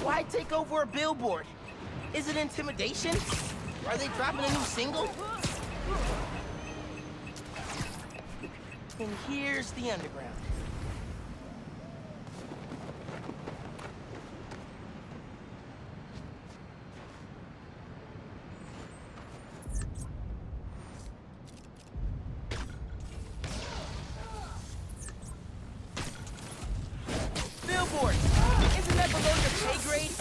Why take over a billboard? Is it intimidation? Are they dropping a new single? And here's the underground. Billboard! Isn't that below your pay grade?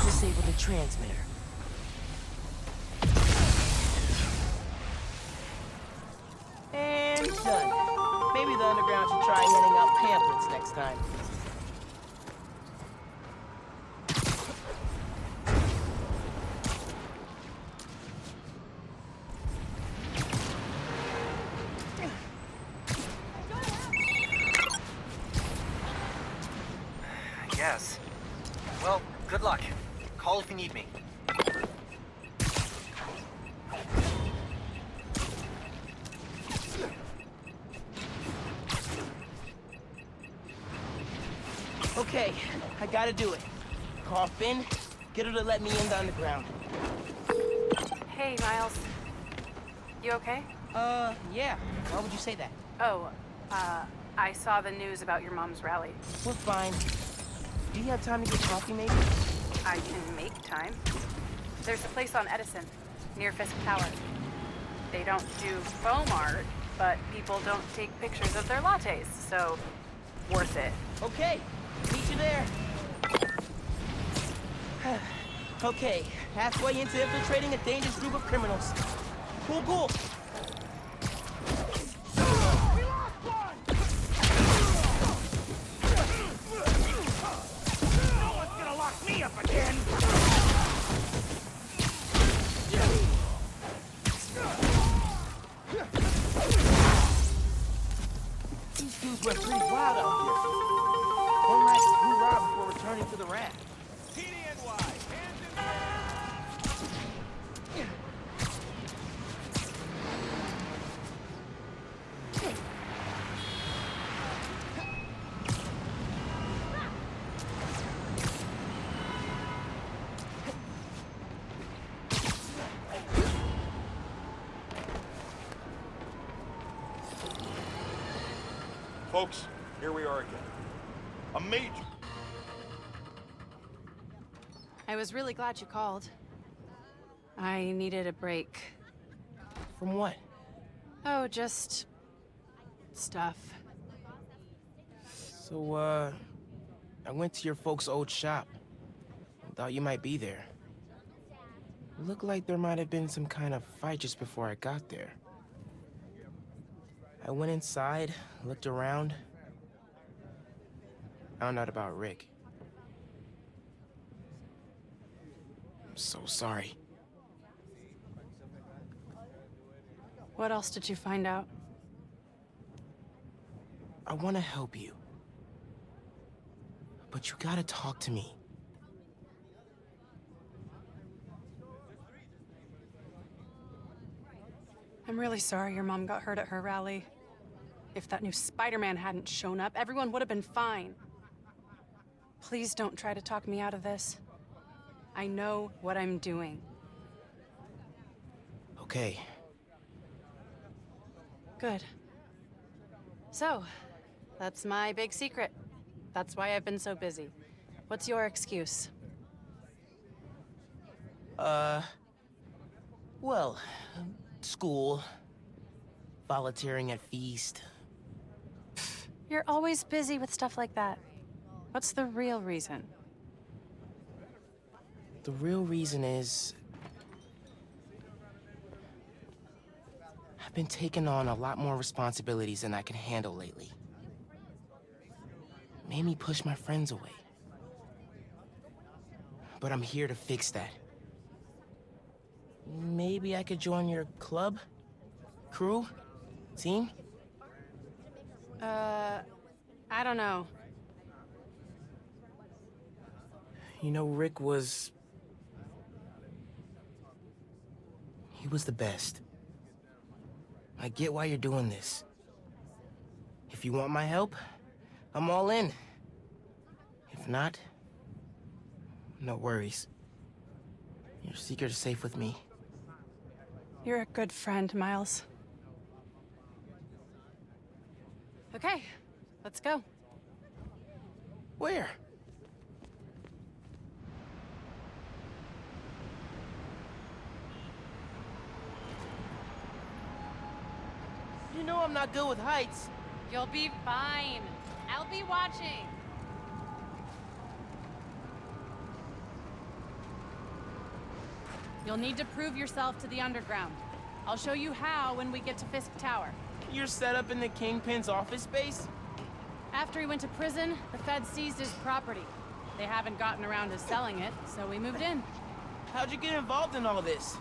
Disable the transmitter. And done. Maybe the underground should try handing out pamphlets next time. I guess. Well, good luck. Call if you need me. Okay, I gotta do it. Call Phin, get her to let me in the underground. Hey, Miles. You okay? Yeah. Why would you say that? Oh, I saw the news about your mom's rally. We're fine. Do you have time to get coffee, maybe? I can make time. There's a place on Edison, near Fisk Tower. They don't do foam art, but people don't take pictures of their lattes, so worth it. Okay, meet you there. Okay, halfway into infiltrating a dangerous group of criminals. Cool, cool. We lost one! No one's gonna lock me up again! These dudes went pretty wild out here. One last hoorah before returning to the raft. TDNY, hands in the air! Folks, here we are again. A major... I was really glad you called. I needed a break. From what? Oh, just... stuff. So, I went to your folks' old shop. Thought you might be there. Looked like there might have been some kind of fight just before I got there. I went inside, looked around. Found out about Rick. I'm so sorry. What else did you find out? I want to help you. But you gotta talk to me. I'm really sorry your mom got hurt at her rally. If that new Spider-Man hadn't shown up, everyone would have been fine. Please don't try to talk me out of this. I know what I'm doing. Okay. Good. So, that's my big secret. That's why I've been so busy. What's your excuse? Well, school, volunteering at Feast. You're always busy with stuff like that. What's the real reason? The real reason is... I've been taking on a lot more responsibilities than I can handle lately. Made me push my friends away. But I'm here to fix that. Maybe I could join your club? Crew? Team? I don't know. You know, Rick was... He was the best. I get why you're doing this. If you want my help, I'm all in. If not, no worries. Your secret is safe with me. You're a good friend, Miles. Okay, let's go. Where? You know I'm not good with heights. You'll be fine. I'll be watching. You'll need to prove yourself to the underground. I'll show you how when we get to Fisk Tower. You're set up in the Kingpin's office space? After he went to prison, the feds seized his property. They haven't gotten around to selling it, so we moved in. How'd you get involved in all this?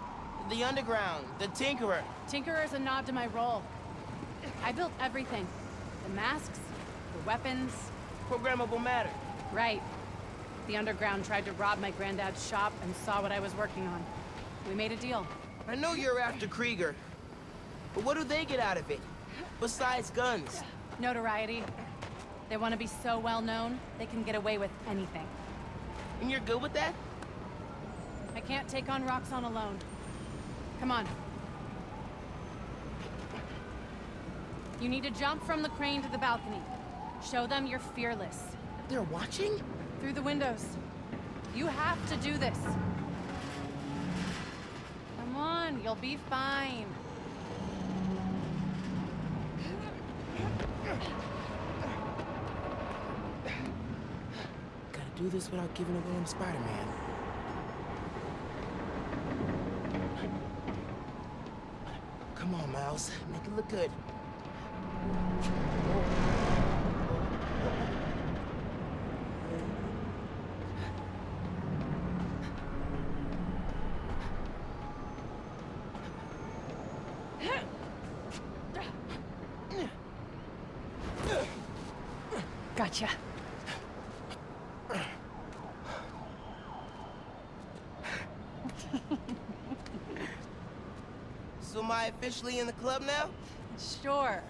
The underground, the Tinkerer. Tinkerer's a nod to my role. I built everything. The masks, the weapons. Programmable matter. Right. The underground tried to rob my granddad's shop and saw what I was working on. We made a deal. I know you're after Krieger, but what do they get out of it? Besides guns? Notoriety. They want to be so well known, they can get away with anything. And you're good with that? I can't take on Roxxon alone. Come on. You need to jump from the crane to the balcony. Show them you're fearless. They're watching? Through the windows. You have to do this. Come on, you'll be fine. do this without giving away I'm Spider-Man. Come on, Miles. Make it look good. Gotcha. So am I officially in the club now? Sure,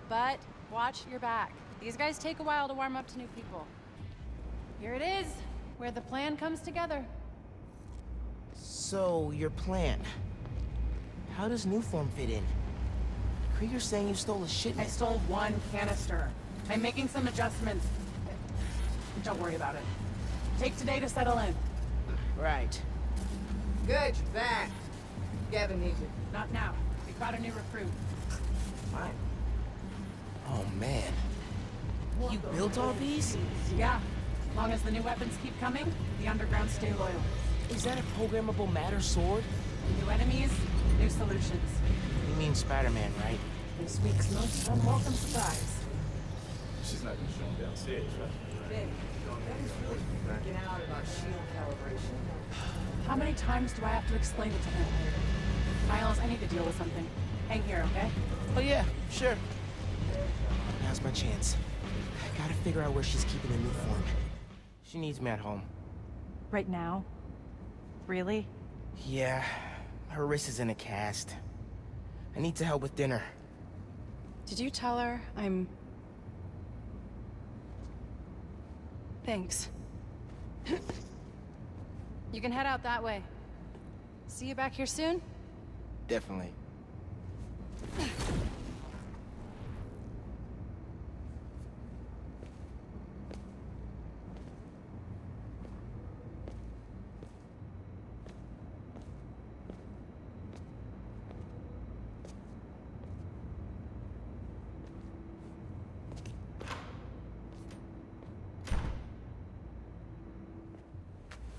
but watch your back. These guys take a while to warm up to new people. Here it is, where the plan comes together. So, your plan. How does Newform fit in? Krieger's saying you stole a shipment. I stole one canister. I'm making some adjustments. Don't worry about it. Take today to settle in. Right. Good, you're back. Gavin needs it. Not now. We've got a new recruit. What? Oh, man. You built all these? Yeah. As long as the new weapons keep coming, the underground stay loyal. Is that a programmable matter sword? New enemies, new solutions. You mean Spider-Man, right? This week's most unwelcome surprise. She's not gonna show him downstairs, right? Big. That is really freaking out about shield calibration. How many times do I have to explain it to him? Miles, I need to deal with something. Hang here, okay? Oh yeah, sure. Now's my chance. I gotta figure out where she's keeping the new form. She needs me at home. Right now? Really? Yeah, her wrist is in a cast. I need to help with dinner. Did you tell her I'm... Thanks. You can head out that way. See you back here soon? Definitely.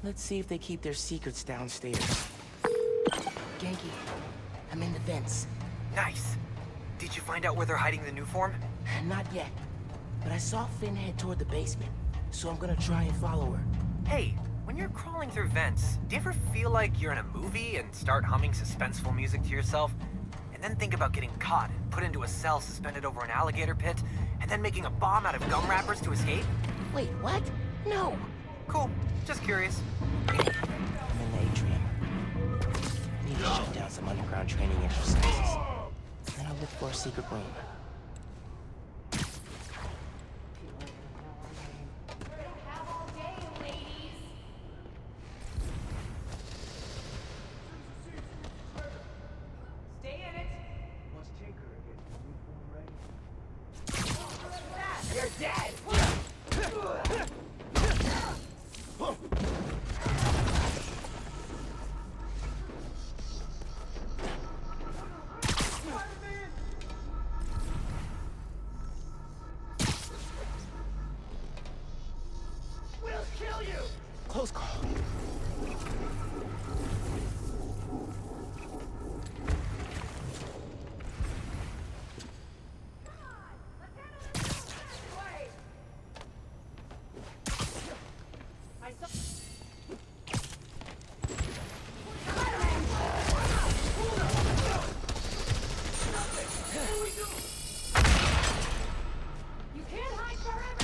Let's see if they keep their secrets downstairs. Genki, I'm in the vents. Nice. Did you find out where they're hiding the new form? Not yet, but I saw Phin head toward the basement, so I'm gonna try and follow her. Hey, when you're crawling through vents, do you ever feel like you're in a movie and start humming suspenseful music to yourself? And then think about getting caught and put into a cell suspended over an alligator pit, and then making a bomb out of gum wrappers to escape? Wait, what? No! Cool. Just curious. I'm in the atrium. Need to shut down some underground training exercises. Then I'll look for a secret room. You're dead! Close call. You can't hide forever!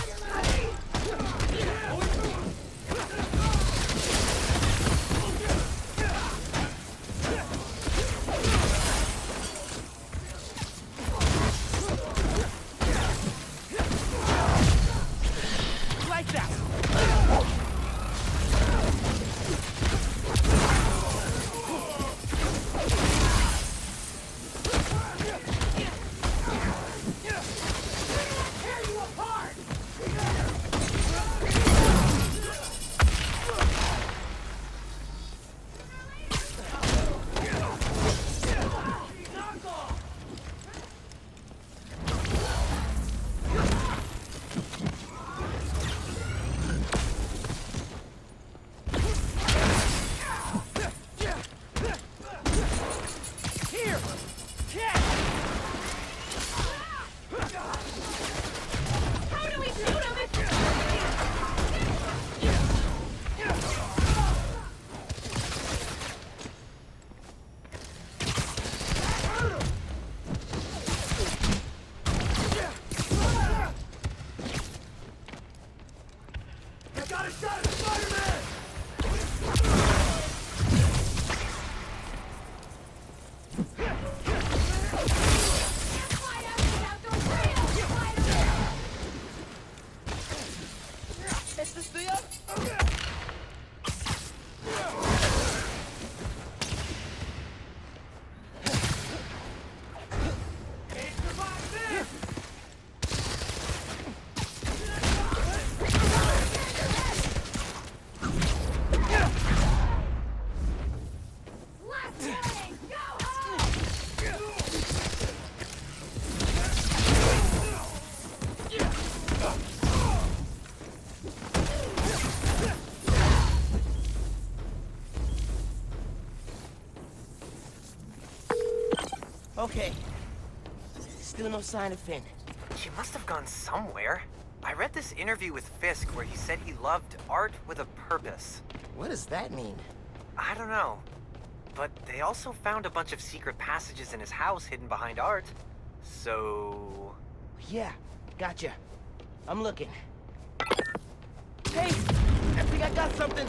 Is this the up? Okay. Still no sign of Phin. She must have gone somewhere. I read this interview with Fisk where he said he loved art with a purpose. What does that mean? I don't know. But they also found a bunch of secret passages in his house hidden behind art. So... Yeah, gotcha. I'm looking. Hey! I think I got something!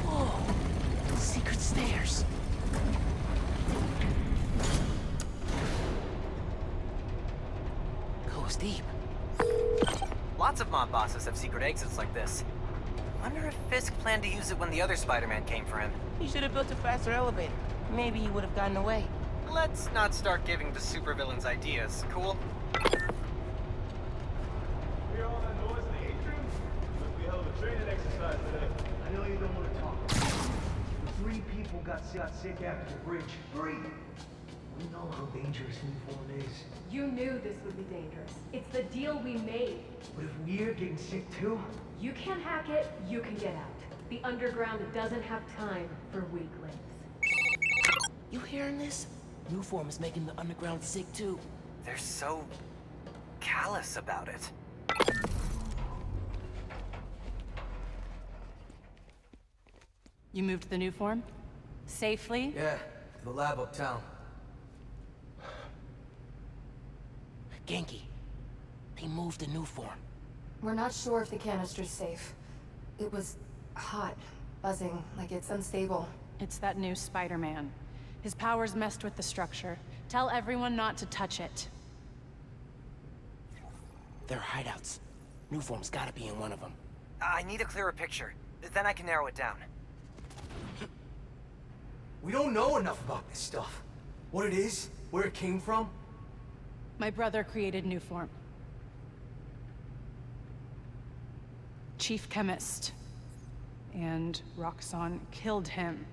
Whoa! Secret stairs. Goes deep. Lots of mob bosses have secret exits like this. Wonder if Fisk planned to use it when the other Spider-Man came for him. He should have built a faster elevator. Maybe he would have gotten away. Let's not start giving the supervillains ideas, cool? Hear all that noise in the atrium? Must be a hell of a training exercise today. I know you don't want to talk. 3 people got sick after the bridge. 3! We know how dangerous Uniform is. You knew this would be dangerous. It's the deal we made. But if we're getting sick too? You can hack it, you can get out. The underground doesn't have time for weaklings. You hearing this? Nuform is making the underground sick too. They're so... callous about it. You moved the new form? Safely? Yeah, to the lab uptown. Genki, they moved the Nuform. We're not sure if the canister's safe. It was hot, buzzing, like it's unstable. It's that new Spider-Man. His powers messed with the structure. Tell everyone not to touch it. They're hideouts. Nuform's gotta be in one of them. I need a clearer picture. Then I can narrow it down. We don't know enough about this stuff. What it is, where it came from. My brother created Nuform. Chief chemist. And Roxxon killed him.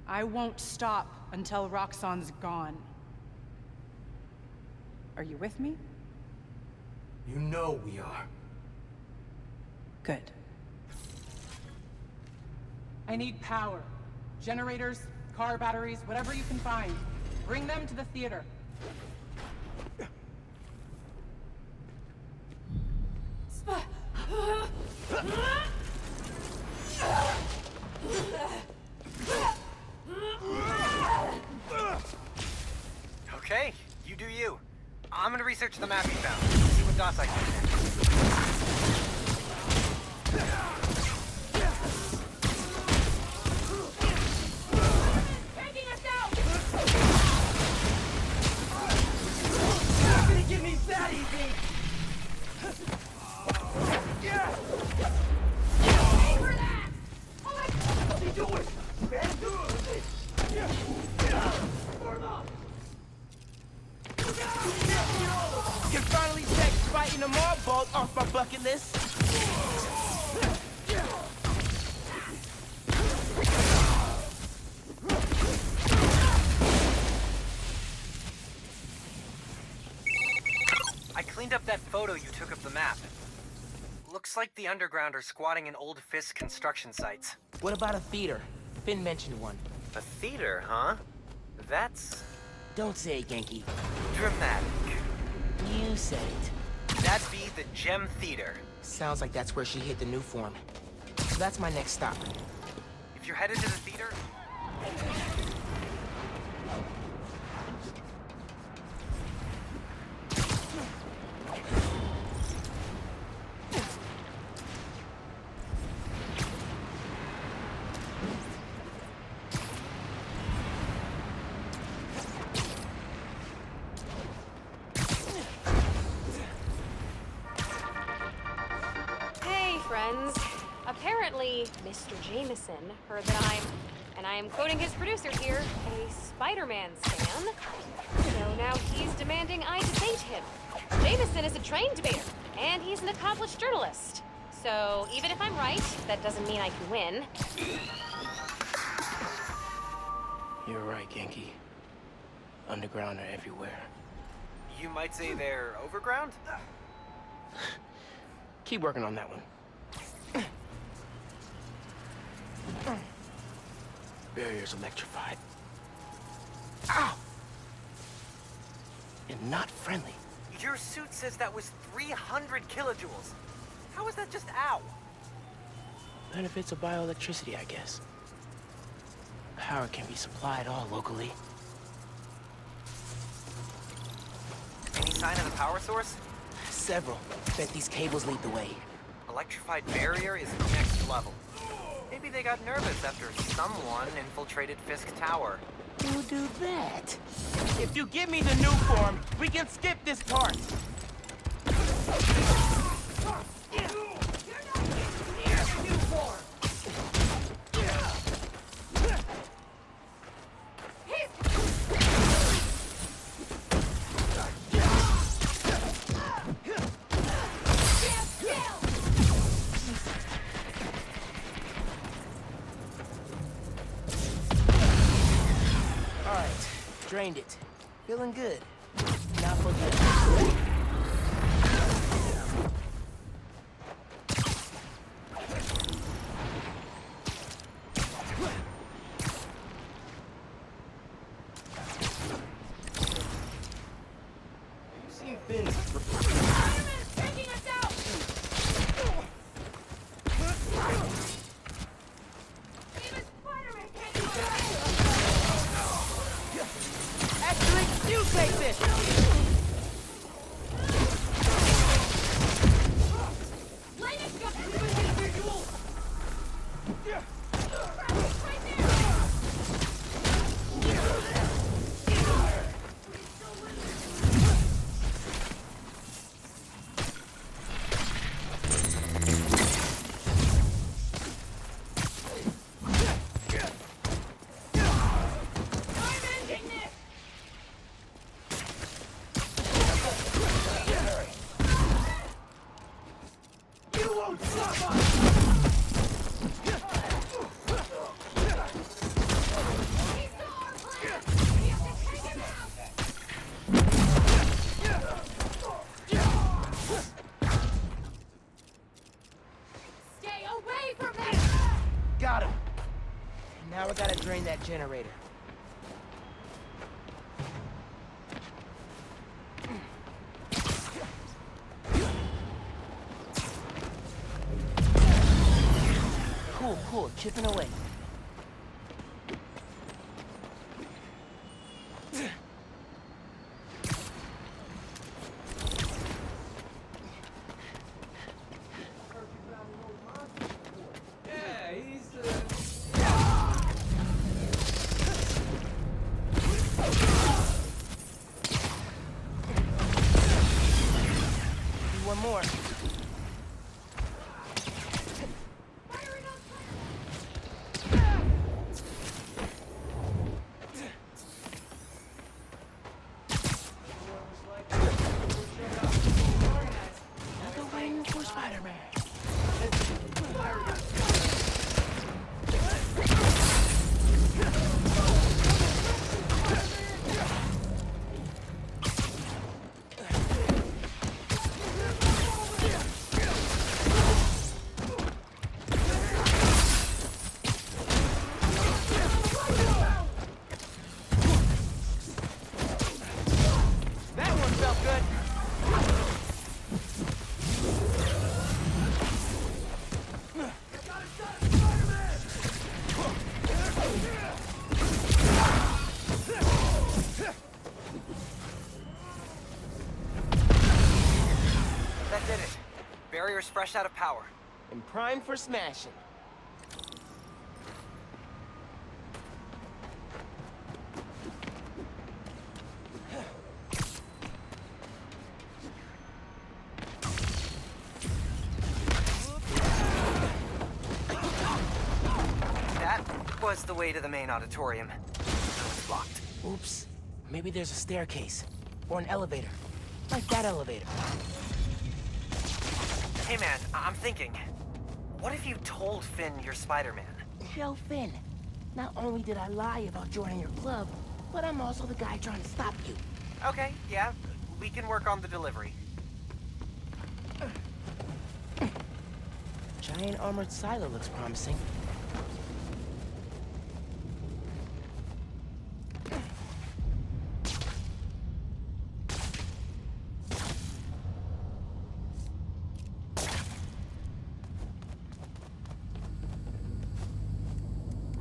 I won't stop until Roxxon's gone. Are you with me? You know we are. Good. I need power. Generators, car batteries, whatever you can find. Bring them to the theater. Okay, you do you. I'm gonna research the map you found. See what dots I can connect. Taking us out! You're not gonna get me that easy! Yeah! Hey, relax! Oh my God! What's he doing? Man, do it! You finally checked fighting the mob vault off my bucket list. I cleaned up that photo you took of the map. Looks like the underground are squatting in old Fisk construction sites. What about a theater? Phin mentioned one. A theater, huh? That's... Don't say it, Genki. dramatic. You said it. That's being be the Gem Theater. Sounds like that's where she hid the new form. So that's my next stop. If you're headed to the theater... Friends. Apparently, Mr. Jameson heard that and I am quoting his producer here, a Spider-Man stan. So now he's demanding I debate him. Jameson is a trained debater, and he's an accomplished journalist. So even if I'm right, that doesn't mean I can win. You're right, Genki. Underground are everywhere. You might say they're overground? Keep working on that one. Barrier's electrified. Ow! And not friendly. Your suit says that was 300 kilojoules. How is that just ow? Benefits of bioelectricity, I guess. Power can be supplied all locally. Any sign of the power source? Several. Bet these cables lead the way. Electrified barrier is next level. Maybe they got nervous after someone infiltrated Fisk Tower. Who do that? If you give me the new form, we can skip this part. Drained it. Feeling good. Now for the... You seen Phin? Taking us out! Actually, you take this! Let it go! Got him. Now we gotta drain that generator. Cool, chipping away. One more. Another win for Spider-Man. That did it. Barrier's fresh out of power. And primed for smashing. That was the way to the main auditorium. Now it's blocked. Oops. Maybe there's a staircase. Or an elevator. Like that elevator. Hey man, I'm thinking. What if you told Phin you're Spider-Man? Yo, Phin. Not only did I lie about joining your club, but I'm also the guy trying to stop you. Okay, yeah. We can work on the delivery. Giant armored silo looks promising.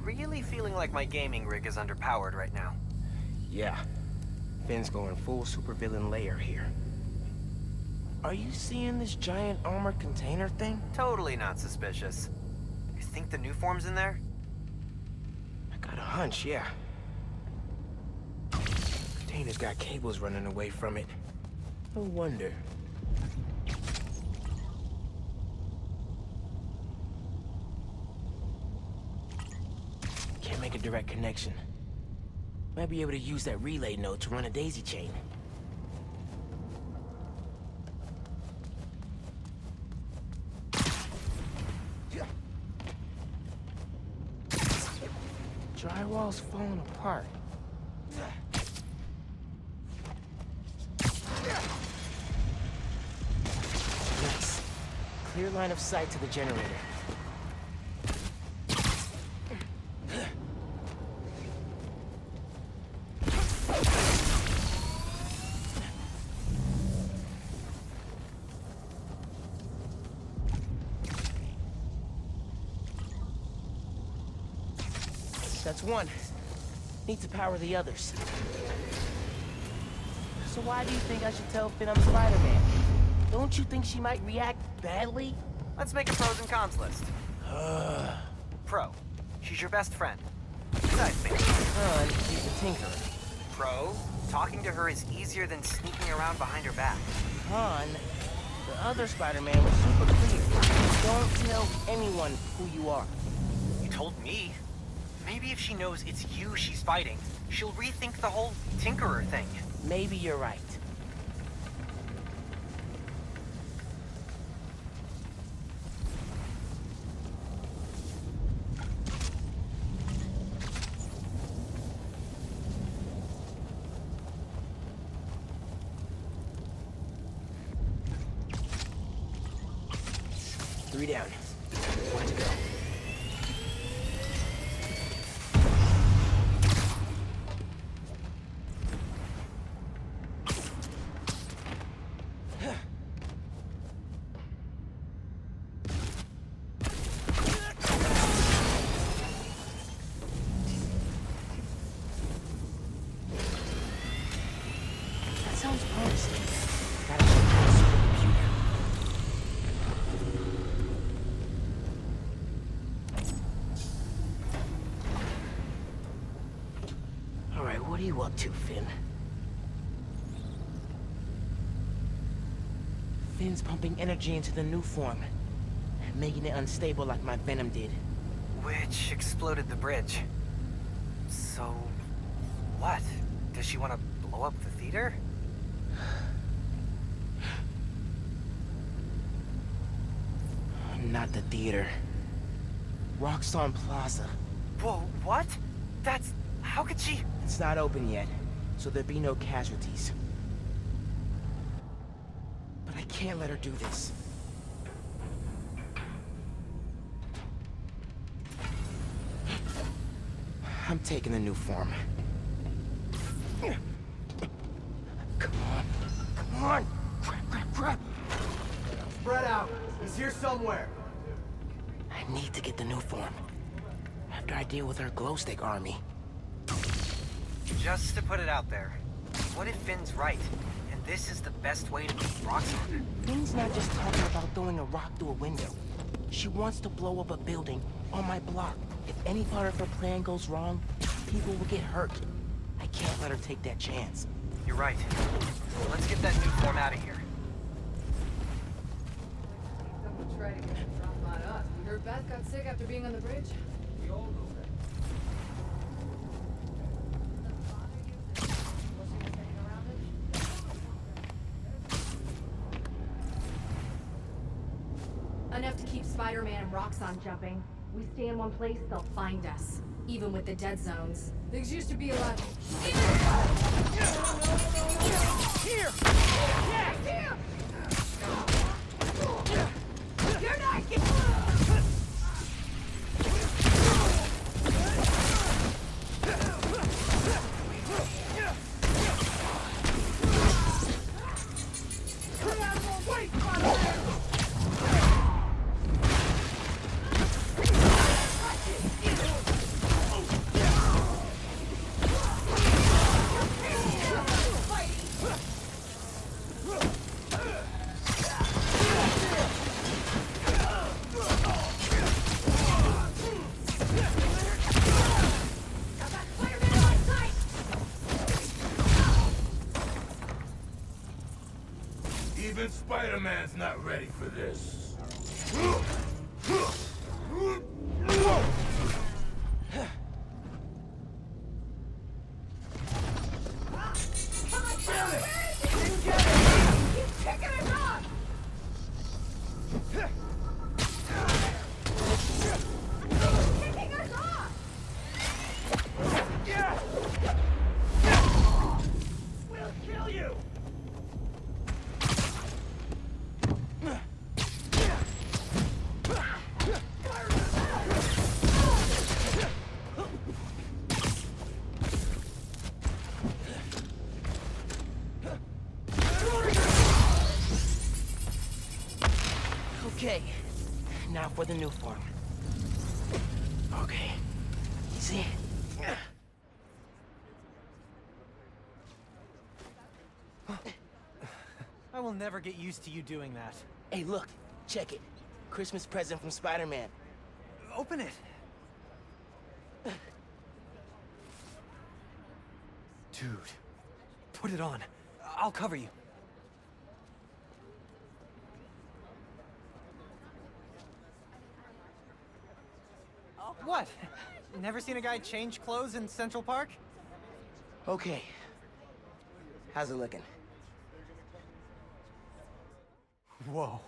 Really feeling like my gaming rig is underpowered right now. Yeah. Phin's going full supervillain layer here. Are you seeing this giant armored container thing? Totally not suspicious. You think the new form's in there? I got a hunch, yeah. Container's got cables running away from it. No wonder. Can't make a direct connection. Might be able to use that relay node to run a daisy chain. Drywall's falling apart. Nice. Clear line of sight to the generator. That's one. Need to power the others. So why do you think I should tell Phin I'm Spider-Man? Don't you think she might react badly? Let's make a pros and cons list. Pro. She's your best friend. Besides me. Con, she's a tinkerer. Pro. Talking to her is easier than sneaking around behind her back. Con, the other Spider-Man was super clear. Don't tell anyone who you are. You told me. Maybe if she knows it's you she's fighting, she'll rethink the whole Tinkerer thing. Maybe you're right. Three down. One to go. Sounds promising. Gotta check the supercomputer. All right, what are you up to, Phin? Phin's pumping energy into the new form, making it unstable like my Venom did. Which exploded the bridge. So, what? Does she want to blow up the theater? Not the theater. Roxxon Plaza. Whoa, what? That's... how could she... It's not open yet, so there'll be no casualties. But I can't let her do this. I'm taking the new form. Come on. Come on! Crap! Spread out. He's here somewhere. I need to get the new form. After I deal with our glow stick army. Just to put it out there, what if Phin's right, and this is the best way to beat Roxxon. Phin's not just talking about throwing a rock through a window. She wants to blow up a building on my block. If any part of her plan goes wrong, people will get hurt. I can't let her take that chance. You're right. Let's get that new form out of here. Someone tried to get the drop on us. We heard Beth got sick after being on the bridge. We all know that. Enough to keep Spider-Man and Roxxon jumping. We stay in one place, they'll find us. Even with the dead zones. Things used to be a lot... Here! Yeah! Here! You're not getting... Even Spider-Man's not ready for this. Okay, now for the new form. Okay, easy. I will never get used to you doing that. Hey, look, check it. Christmas present from Spider-Man. Open it. Dude, put it on. I'll cover you. What? Never seen a guy change clothes in Central Park? Okay. How's it looking? Whoa.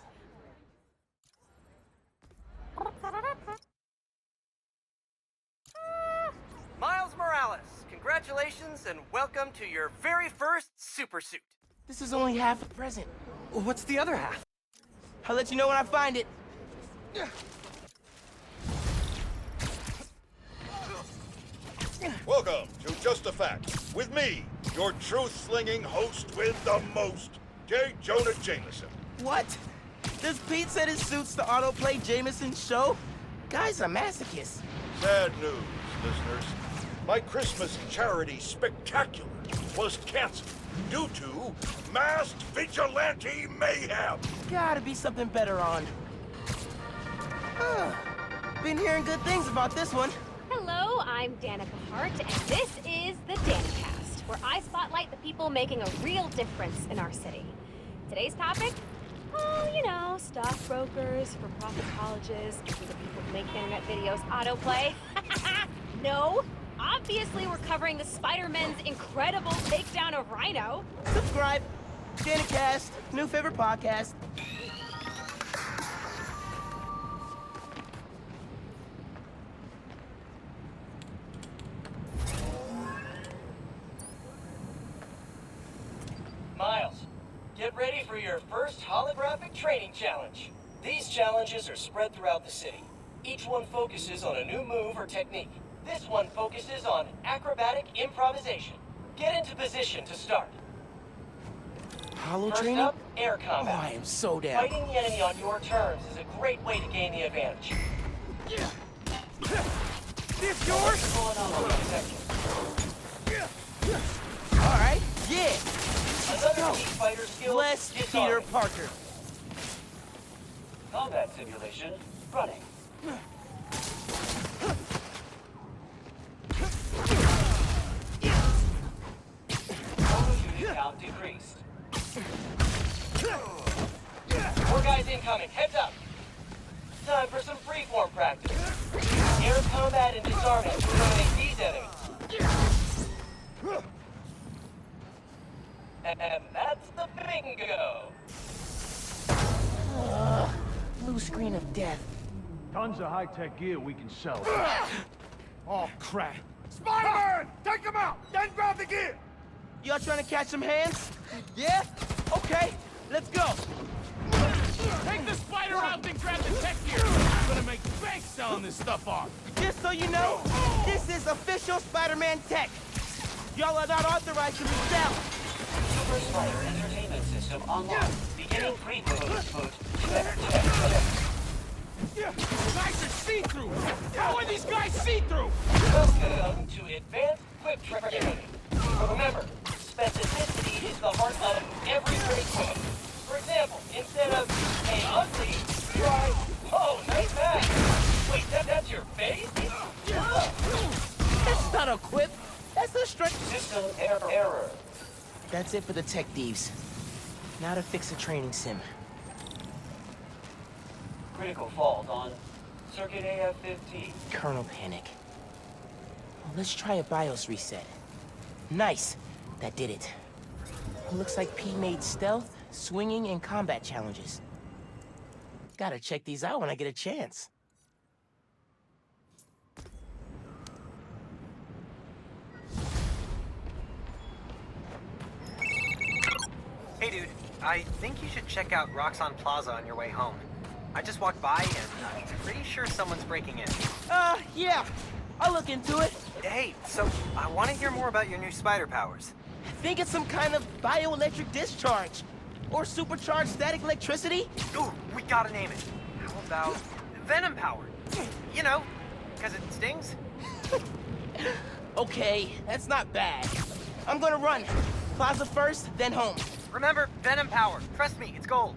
Miles Morales, congratulations and welcome to your very first super suit. This is only half a present. What's the other half? I'll let you know when I find it. Welcome to Just a Fact, with me, your truth-slinging host with the most, J. Jonah Jameson. What? Does Pete set his suits to autoplay Jameson's show? Guy's a masochist. Sad news, listeners. My Christmas charity spectacular was canceled due to masked vigilante mayhem. Gotta be something better on. Been hearing good things about this one. Hello, I'm Danica Hart, and this is the Danicast, where I spotlight the people making a real difference in our city. Today's topic? Oh, you know, stockbrokers, for-profit colleges, the people who make internet videos autoplay. No, obviously we're covering the Spider-Man's incredible takedown of Rhino. Subscribe. Danicast, new favorite podcast. Miles, get ready for your first holographic training challenge. These challenges are spread throughout the city. Each one focuses on a new move or technique. This one focuses on acrobatic improvisation. Get into position to start. Holo First training? up, air combat. Oh, I am so down. Fighting the enemy on your terms is a great way to gain the advantage. This yours? Pull it on a second. All right, yeah. Let's go! Key fighter skills, Bless Peter disarming. Parker. Combat simulation running. Total unit count decreased. More guys incoming. Heads up. Time for some freeform practice. Air combat and disarming to eliminate these enemies. And that's the bingo. Blue screen of death. Tons of high-tech gear we can sell. Oh, crap. Spider-Man! Take him out! Then grab the gear! Y'all trying to catch some hands? Yeah? Okay, let's go. Take the spider out, then grab the tech gear! I'm gonna make bank selling this stuff off! Just so you know, this is official Spider-Man tech. Y'all are not authorized to resell. Super Spider Entertainment System online. Beginning pre-boot boot. Guys are see-through! How are these guys see-through? Welcome to Advanced Quick Training. Remember, specificity is the heart of every great book. For example, instead of, hey, ugly, try, oh, nice match. Wait, that's your face? That's not a quip. That's a straight... System error. That's it for the tech thieves. Now to fix a training sim. Critical fault on circuit AF-15. Kernel panic. Well, let's try a BIOS reset. Nice. That did it. Looks like P made stealth, swinging, and combat challenges. Gotta check these out when I get a chance. Hey dude, I think you should check out Roxxon Plaza on your way home. I just walked by and I'm pretty sure someone's breaking in. Yeah. I'll look into it. Hey, so I want to hear more about your new spider powers. I think it's some kind of bioelectric discharge. Or supercharged static electricity. Ooh, we gotta name it. How about Venom power? You know, because it stings. Okay, that's not bad. I'm gonna run. Plaza first, then home. Remember, Venom power. Trust me, it's gold.